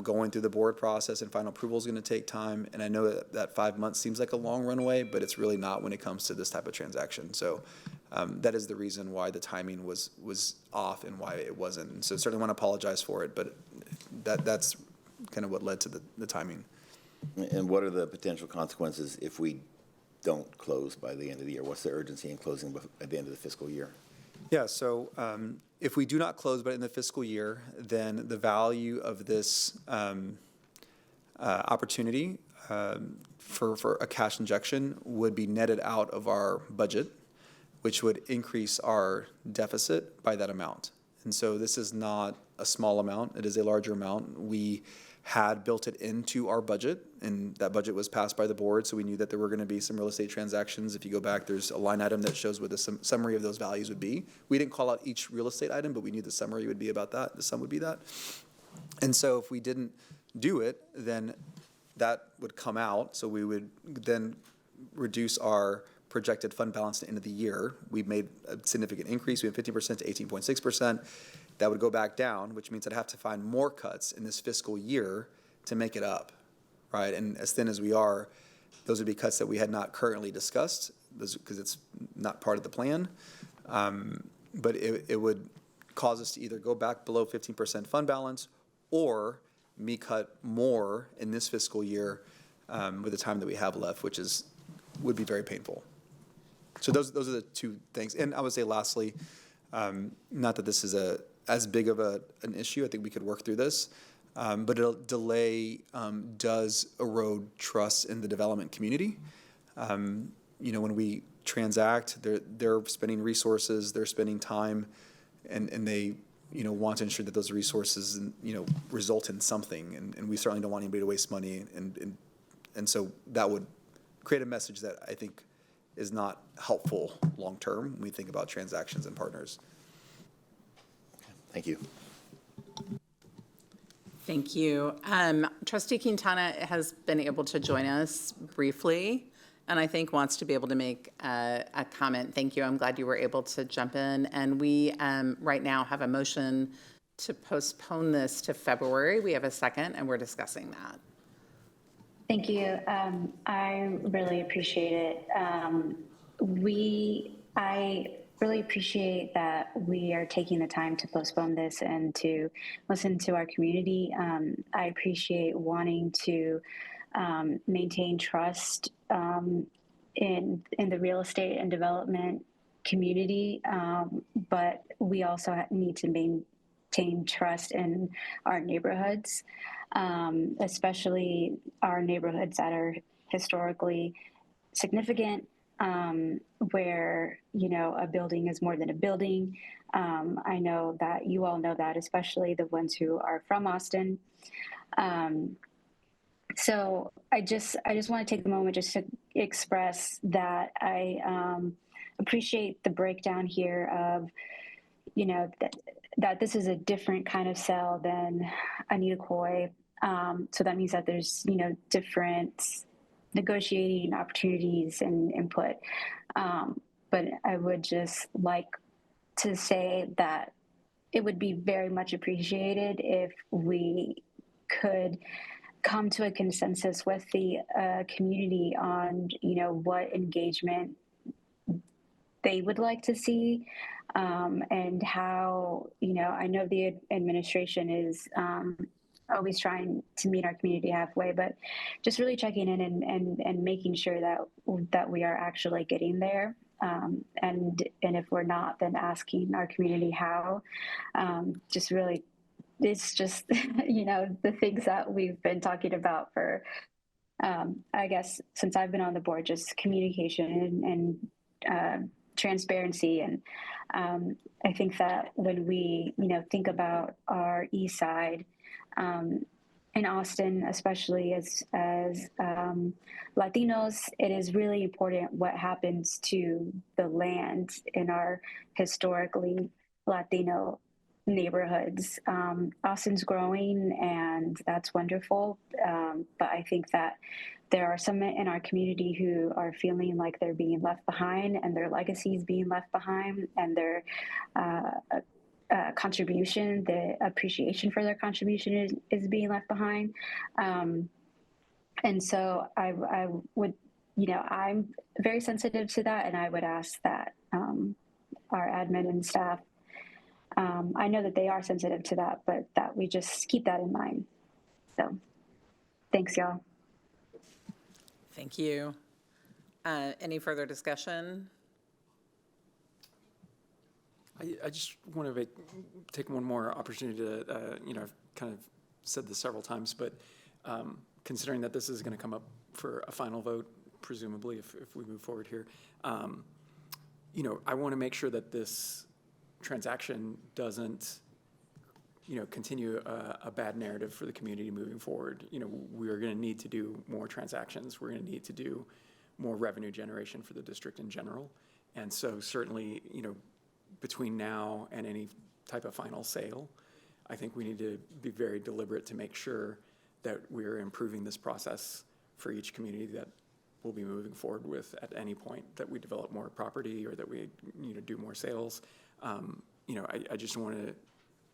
[SPEAKER 13] Going through the board process and final approval is going to take time. And I know that 5 months seems like a long runway, but it's really not when it comes to this type of transaction. So that is the reason why the timing was off and why it wasn't. And so certainly want to apologize for it, but that's kind of what led to the timing.
[SPEAKER 14] And what are the potential consequences if we don't close by the end of the year? What's the urgency in closing at the end of the fiscal year?
[SPEAKER 13] Yeah, so if we do not close by in the fiscal year, then the value of this opportunity for a cash injection would be netted out of our budget, which would increase our deficit by that amount. And so this is not a small amount. It is a larger amount. We had built it into our budget, and that budget was passed by the board, so we knew that there were going to be some real estate transactions. If you go back, there's a line item that shows what the summary of those values would be. We didn't call out each real estate item, but we knew the summary would be about that. The sum would be that. And so if we didn't do it, then that would come out. So we would then reduce our projected fund balance at the end of the year. We made a significant increase. We had 15% to 18.6%. That would go back down, which means I'd have to find more cuts in this fiscal year to make it up, right? And as thin as we are, those would be cuts that we had not currently discussed, because it's not part of the plan. But it would cause us to either go back below 15% fund balance, or me cut more in this fiscal year with the time that we have left, which would be very painful. So those are the two things. And I would say lastly, not that this is as big of an issue. I think we could work through this. But a delay does erode trust in the development community. When we transact, they're spending resources, they're spending time, and they want to ensure that those resources result in something. And we certainly don't want anybody to waste money. And so that would create a message that I think is not helpful long term when we think about transactions and partners.
[SPEAKER 14] Thank you.
[SPEAKER 1] Thank you. Trustee Quintana has been able to join us briefly, and I think wants to be able to make a comment. Thank you. I'm glad you were able to jump in. And we right now have a motion to postpone this to February. We have a second, and we're discussing that.
[SPEAKER 3] Thank you. I really appreciate it. I really appreciate that we are taking the time to postpone this and to listen to our community. I appreciate wanting to maintain trust in the real estate and development community, but we also need to maintain trust in our neighborhoods, especially our neighborhoods that are historically significant, where, a building is more than a building. I know that you all know that, especially the ones who are from Austin. So I just want to take a moment just to express that I appreciate the breakdown here of, that this is a different kind of sale than Anita Coy. So that means that there's, different negotiating opportunities and input. But I would just like to say that it would be very much appreciated if we could come to a consensus with the community on, what engagement they would like to see, and how, I know the administration is always trying to meet our community halfway, but just really checking in and making sure that we are actually getting there. And if we're not, then asking our community how. Just really, it's just, the things that we've been talking about for, I guess, since I've been on the board, just communication and transparency. And I think that when we, think about our east side, in Austin, especially as Latinos, it is really important what happens to the land in our historically Latino neighborhoods. Austin's growing, and that's wonderful. But I think that there are some in our community who are feeling like they're being left behind, and their legacies being left behind, and their contribution, the appreciation for their contribution is being left behind. And so I would, I'm very sensitive to that, and I would ask that our admin and staff, I know that they are sensitive to that, but that we just keep that in mind. So thanks, y'all.
[SPEAKER 1] Thank you. Any further discussion?
[SPEAKER 16] I just want to take one more opportunity to, I've kind of said this several times, but considering that this is going to come up for a final vote, presumably, if we move forward here, I want to make sure that this transaction doesn't, continue a bad narrative for the community moving forward. We are going to need to do more transactions. We're going to need to do more revenue generation for the district in general. And so certainly, between now and any type of final sale, I think we need to be very deliberate to make sure that we're improving this process for each community that we'll be moving forward with at any point that we develop more property or that we do more sales. I just want to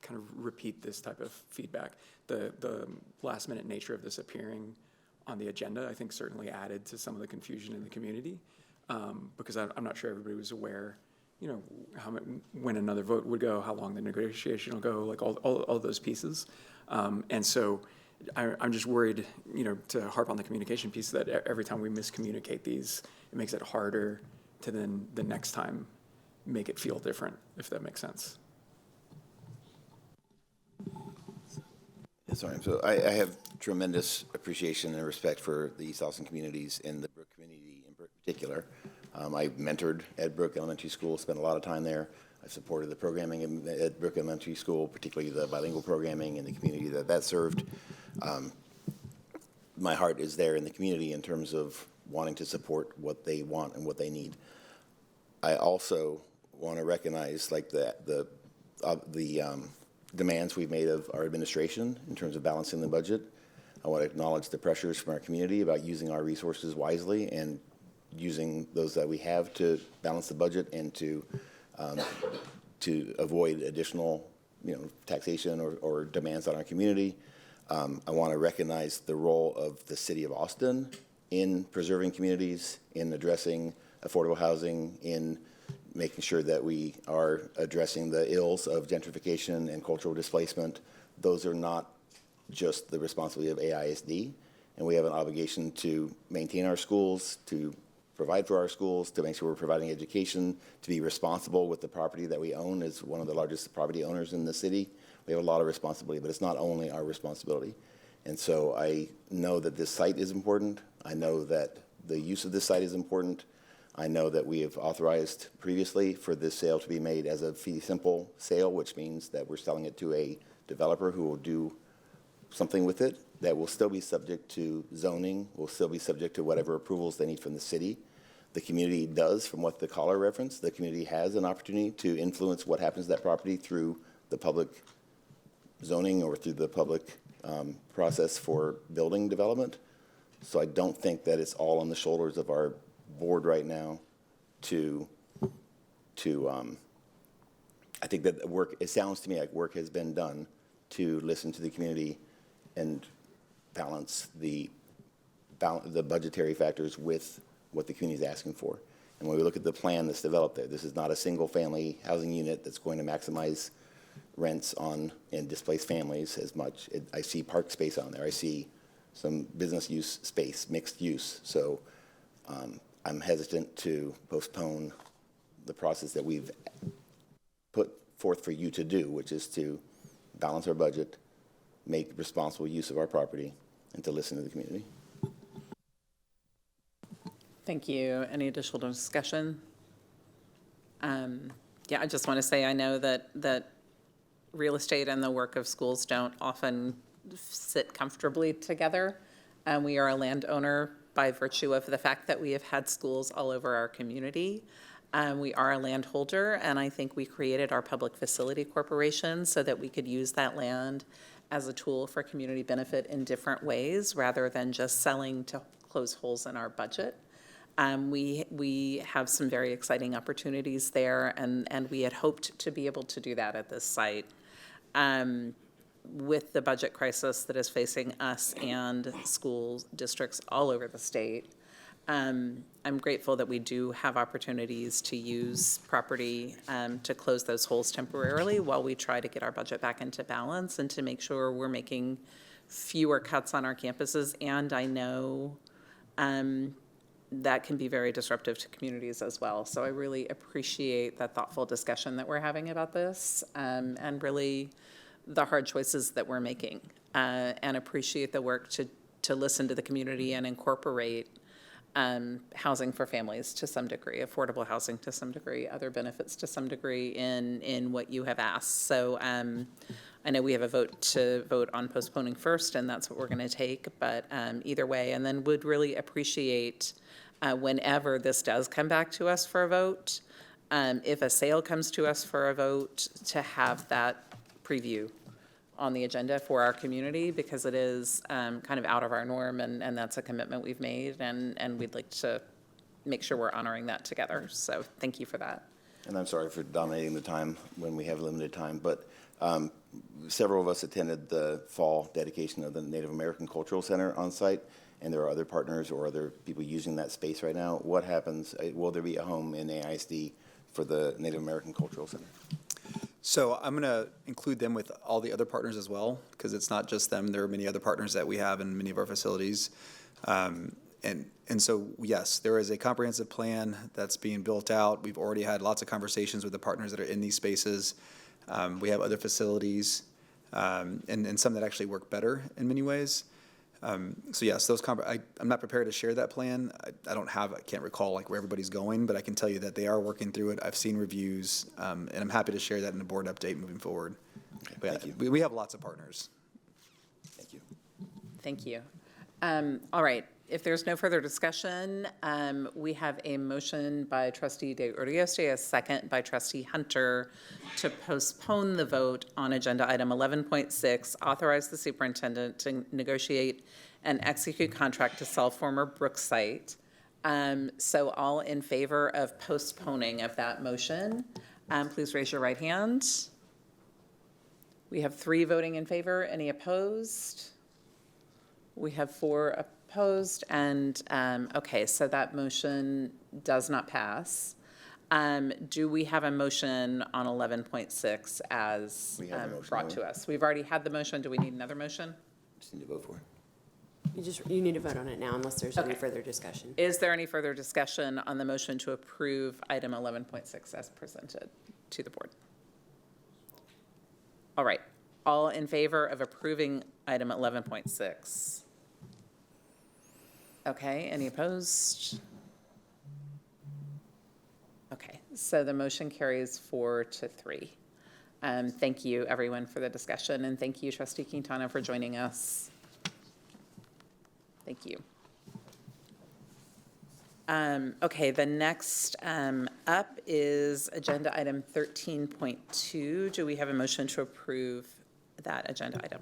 [SPEAKER 16] kind of repeat this type of feedback. The last minute nature of this appearing on the agenda, I think certainly added to some of the confusion in the community, because I'm not sure everybody was aware, when another vote would go, how long the negotiation will go, like all those pieces. And so I'm just worried, to harp on the communication piece, that every time we miscommunicate these, it makes it harder to then the next time make it feel different, if that makes sense.
[SPEAKER 14] Sorry, so I have tremendous appreciation and respect for the East Austin communities and the Brook community in particular. I mentored at Brook Elementary School, spent a lot of time there. I've supported the programming at Brook Elementary School, particularly the bilingual programming and the community that served. My heart is there in the community in terms of wanting to support what they want and what they need. I also want to recognize the demands we've made of our administration in terms of balancing the budget. I want to acknowledge the pressures from our community about using our resources wisely and using those that we have to balance the budget and to avoid additional, taxation or demands on our community. I want to recognize the role of the city of Austin in preserving communities, in addressing affordable housing, in making sure that we are addressing the ills of gentrification and cultural displacement. Those are not just the responsibility of AISD, and we have an obligation to maintain our schools, to provide for our schools, to make sure we're providing education, to be responsible with the property that we own as one of the largest property owners in the city. We have a lot of responsibility, but it's not only our responsibility. And so I know that this site is important. I know that the use of this site is important. I know that we have authorized previously for this sale to be made as a fee simple sale, which means that we're selling it to a developer who will do something with it that will still be subject to zoning, will still be subject to whatever approvals they need from the city. The community does, from what the caller referenced, the community has an opportunity to influence what happens to that property through the public zoning or through the public process for building development. So I don't think that it's all on the shoulders of our board right now I think that it sounds to me like work has been done to listen to the community and balance the budgetary factors with what the community is asking for. And when we look at the plan that's developed there, this is not a single-family housing unit that's going to maximize rents on and displace families as much. I see park space on there. I see some business use space, mixed use. So I'm hesitant to postpone the process that we've put forth for you to do, which is to balance our budget, make responsible use of our property, and to listen to the community.
[SPEAKER 1] Thank you. Any additional discussion? Yeah, I just want to say I know that real estate and the work of schools don't often sit comfortably together. We are a landowner by virtue of the fact that we have had schools all over our community. We are a landholder, and I think we created our public facility corporation so that we could use that land as a tool for community benefit in different ways rather than just selling to close holes in our budget. We have some very exciting opportunities there, and we had hoped to be able to do that at this site. With the budget crisis that is facing us and school districts all over the state, I'm grateful that we do have opportunities to use property to close those holes temporarily while we try to get our budget back into balance and to make sure we're making fewer cuts on our campuses. And I know that can be very disruptive to communities as well. So I really appreciate the thoughtful discussion that we're having about this and really the hard choices that we're making and appreciate the work to listen to the community and incorporate housing for families to some degree, affordable housing to some degree, other benefits to some degree in what you have asked. So I know we have a vote on postponing first, and that's what we're going to take, but either way, and then would really appreciate whenever this does come back to us for a vote, if a sale comes to us for a vote, to have that preview on the agenda for our community, because it is kind of out of our norm, and that's a commitment we've made, and we'd like to make sure we're honoring that together. So thank you for that.
[SPEAKER 14] And I'm sorry for dominating the time when we have limited time, but several of us attended the fall dedication of the Native American Cultural Center on site, and there are other partners or other people using that space right now. What happens? Will there be a home in AISD for the Native American Cultural Center?
[SPEAKER 13] So I'm going to include them with all the other partners as well, because it's not just them. There are many other partners that we have in many of our facilities. And so, yes, there is a comprehensive plan that's being built out. We've already had lots of conversations with the partners that are in these spaces. We have other facilities, and some that actually work better in many ways. So yes, I'm not prepared to share that plan. I can't recall like where everybody's going, but I can tell you that they are working through it. I've seen reviews, and I'm happy to share that in the board update moving forward.
[SPEAKER 14] Okay,
[SPEAKER 13] but
[SPEAKER 14] thank you.
[SPEAKER 13] We have lots of partners.
[SPEAKER 14] Thank you.
[SPEAKER 1] Thank you. All right, if there's no further discussion, we have a motion by Trustee De Urioste, a second by Trustee Hunter, to postpone the vote on agenda item 11.6, authorize the superintendent to negotiate and execute contract to sell former Brooks site. So all in favor of postponing of that motion, please raise your right hand. We have 3 voting in favor. Any opposed? We have 4 opposed, and okay, so that motion does not pass. Do we have a motion on 11.6 as brought to us? We've already had the motion. Do we need another motion?
[SPEAKER 14] Just need to vote for it.
[SPEAKER 22] You need to vote on it now unless there's any further discussion.
[SPEAKER 1] Is there any further discussion on the motion to approve item 11.6 as presented to the board? All right, all in favor of approving item 11.6? Okay, any opposed? Okay, so the motion carries 4-3. Thank you, everyone, for the discussion, and thank you, Trustee Quintana, for joining us. Thank you. Okay, the next up is agenda item 13.2. Do we have a motion to approve that agenda item?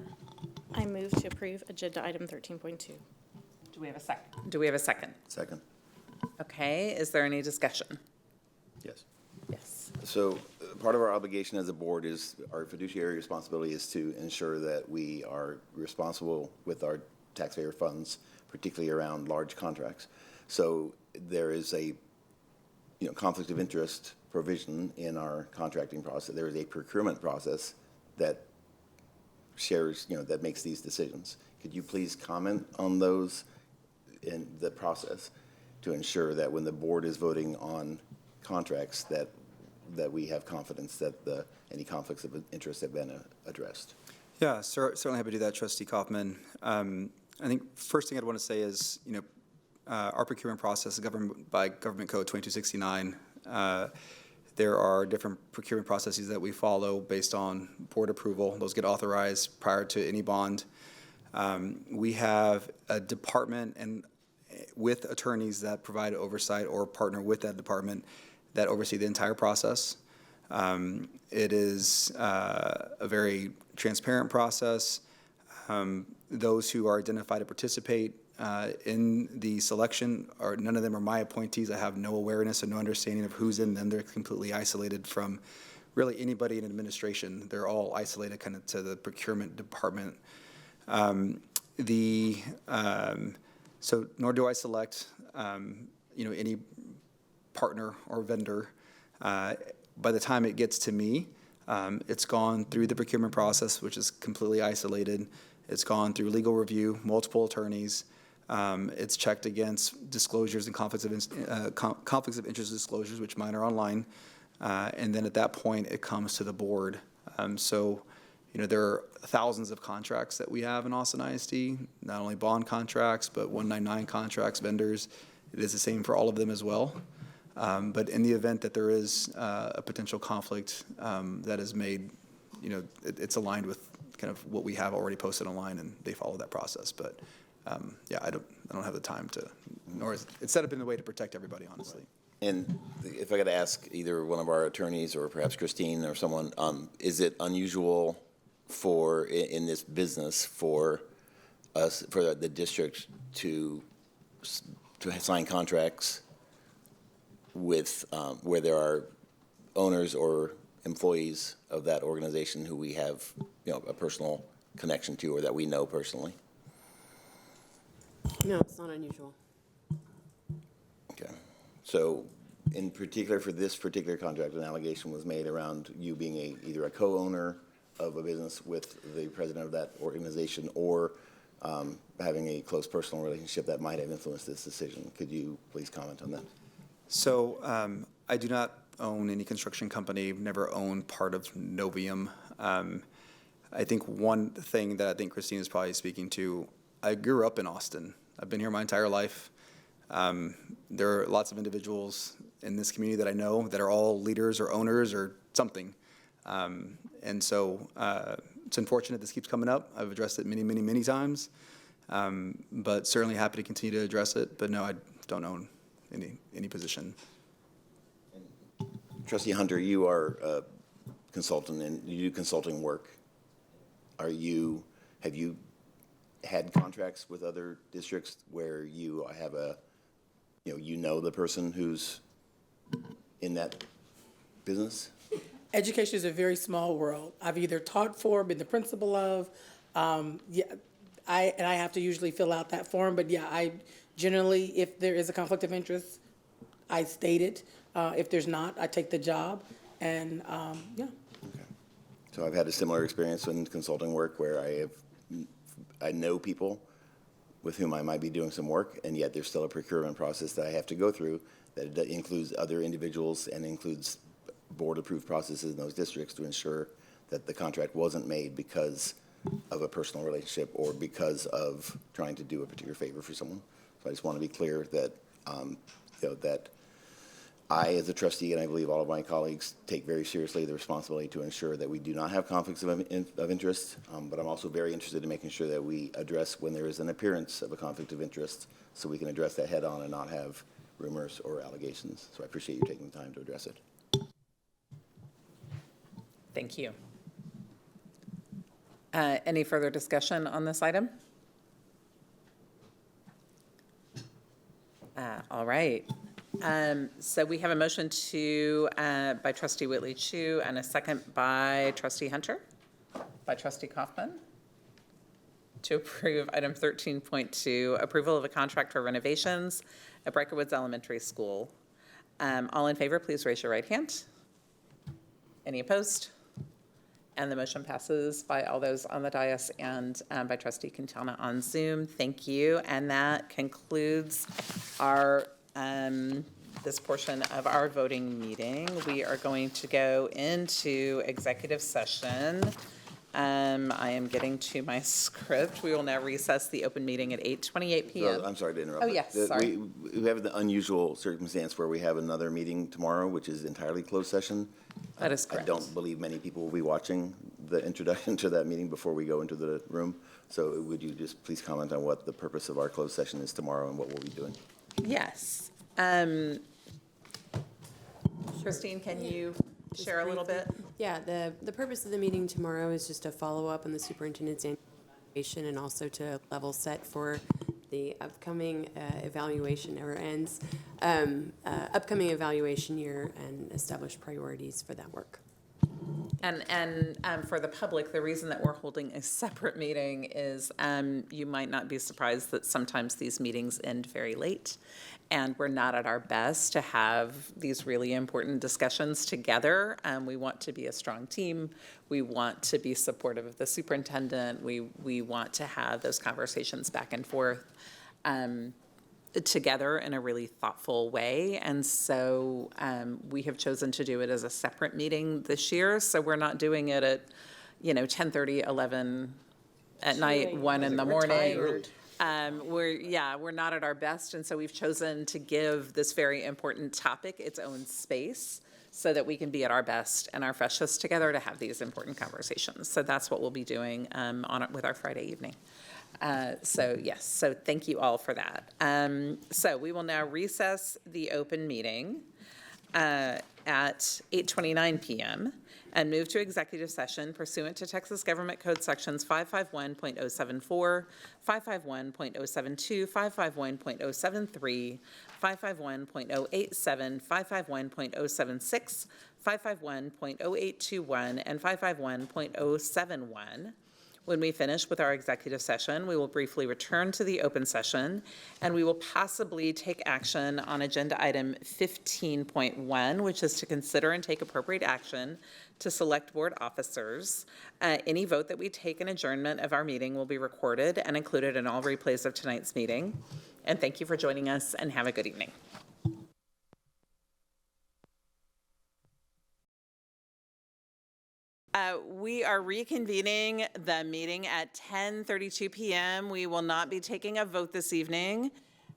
[SPEAKER 21] I move to approve agenda item 13.2.
[SPEAKER 1] Do we have a second? Do we have a second?
[SPEAKER 14] Second.
[SPEAKER 1] Okay, is there any discussion?
[SPEAKER 14] Yes.
[SPEAKER 1] Yes.
[SPEAKER 14] So part of our obligation as a board is, our fiduciary responsibility is to ensure that we are responsible with our taxpayer funds, particularly around large contracts. So there is a conflict of interest provision in our contracting process. There is a procurement process that shares, that makes these decisions. Could you please comment on those in the process to ensure that when the board is voting on contracts that we have confidence that any conflicts of interest have been addressed?
[SPEAKER 13] Yeah, certainly happy to do that, Trustee Kaufman. I think first thing I'd want to say is, our procurement process is governed by Government Code 2269. There are different procurement processes that we follow based on board approval. Those get authorized prior to any bond. We have a department and with attorneys that provide oversight or partner with that department that oversee the entire process. It is a very transparent process. Those who are identified to participate in the selection, none of them are my appointees. I have no awareness and no understanding of who's in them. They're completely isolated from really anybody in administration. They're all isolated kind of to the procurement department. So nor do I select, any partner or vendor. By the time it gets to me, it's gone through the procurement process, which is completely isolated. It's gone through legal review, multiple attorneys. It's checked against disclosures and conflicts of interest disclosures, which mine are online. And then at that point, it comes to the board. So, There are thousands of contracts that we have in Austin ISD, not only bond contracts, but 199 contracts, vendors. It is the same for all of them as well. But in the event that there is a potential conflict that is made, it's aligned with kind of what we have already posted online, and they follow that process. But yeah, I don't have the time to, nor is it's set up in a way to protect everybody, honestly.
[SPEAKER 14] And if I got to ask either one of our attorneys or perhaps Christine or someone, is it unusual for in this business for us, for the district to sign contracts with where there are owners or employees of that organization who we have a personal connection to or that we know personally?
[SPEAKER 22] No, it's not unusual.
[SPEAKER 14] Okay. So in particular for this particular contract, an allegation was made around you being either a co-owner of a business with the president of that organization or having a close personal relationship that might have influenced this decision. Could you please comment on that?
[SPEAKER 13] So I do not own any construction company, never owned part of Novium. I think one thing that I think Christine is probably speaking to, I grew up in Austin. I've been here my entire life. There are lots of individuals in this community that I know that are all leaders or owners or something. And so it's unfortunate this keeps coming up. I've addressed it many, many, many times, but certainly happy to continue to address it. But no, I don't own any position.
[SPEAKER 14] Trustee Hunter, you are a consultant and you do consulting work. Have you had contracts with other districts where you have the person who's in that business?
[SPEAKER 2] Education is a very small world. I've either taught for, been the principal of, I have to usually fill out that form, but yeah, I generally, if there is a conflict of interest, I state it. If there's not, I take the job, and yeah.
[SPEAKER 14] Okay. So I've had a similar experience in consulting work where I know people with whom I might be doing some work, and yet there's still a procurement process that I have to go through that includes other individuals and includes board-approved processes in those districts to ensure that the contract wasn't made because of a personal relationship or because of trying to do a particular favor for someone. So I just want to be clear that that I, as a trustee, and I believe all of my colleagues, take very seriously the responsibility to ensure that we do not have conflicts of interest, but I'm also very interested in making sure that we address when there is an appearance of a conflict of interest so we can address that head on and not have rumors or allegations. So I appreciate you taking the time to address it.
[SPEAKER 1] Thank you. Any further discussion on this item? All right. So we have a motion by Trustee Whitley Chu and a second by Trustee Hunter, by Trustee Kaufman, to approve item 13.2, approval of a contract for renovations at Briker Woods Elementary School. All in favor, please raise your right hand. Any opposed? And the motion passes by all those on the dais and by Trustee Quintana on Zoom. Thank you. And that concludes our this portion of our voting meeting. We are going to go into executive session. I am getting to my script. We will now recess the open meeting at 8:28 p.m.
[SPEAKER 14] Well, I'm sorry to interrupt.
[SPEAKER 1] Oh, yes, sorry.
[SPEAKER 14] We have the unusual circumstance where we have another meeting tomorrow, which is entirely closed session.
[SPEAKER 1] That is correct.
[SPEAKER 14] I don't believe many people will be watching the introduction to that meeting before we go into the room. So would you just please comment on what the purpose of our closed session is tomorrow and what we'll be doing?
[SPEAKER 1] Yes. Christine, can you share a little bit?
[SPEAKER 22] Yeah, the purpose of the meeting tomorrow is just to follow up on the superintendent's annual evaluation and also to level set for the upcoming evaluation never ends, upcoming evaluation year and establish priorities for that work.
[SPEAKER 1] And for the public, the reason that we're holding a separate meeting is you might not be surprised that sometimes these meetings end very late, and we're not at our best to have these really important discussions together. We want to be a strong team. We want to be supportive of the superintendent. We want to have those conversations back and forth together in a really thoughtful way. And so we have chosen to do it as a separate meeting this year. So we're not doing it at 10:30, 11 at night, 1 in the morning. We're not at our best, and so we've chosen to give this very important topic its own space so that we can be at our best and our freshest together to have these important conversations. So that's what we'll be doing with our Friday evening. So thank you all for that. So we will now recess the open meeting at 8:29 p.m. and move to executive session pursuant to Texas Government Code Sections 551.074, 551.072, 551.073, 551.087, 551.076, 551.0821, and 551.071. When we finish with our executive session, we will briefly return to the open session, and we will possibly take action on agenda item 15.1, which is to consider and take appropriate action to select board officers. Any vote that we take in adjournment of our meeting will be recorded and included in all replays of tonight's meeting. And thank you for joining us, and have a good evening. We are reconvening the meeting at 10:32 p.m. We will not be taking a vote this evening.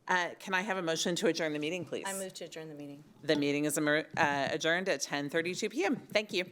[SPEAKER 1] Can I have a motion to adjourn the meeting, please?
[SPEAKER 21] I move to adjourn the meeting.
[SPEAKER 1] The meeting is adjourned at 10:32 p.m. Thank you.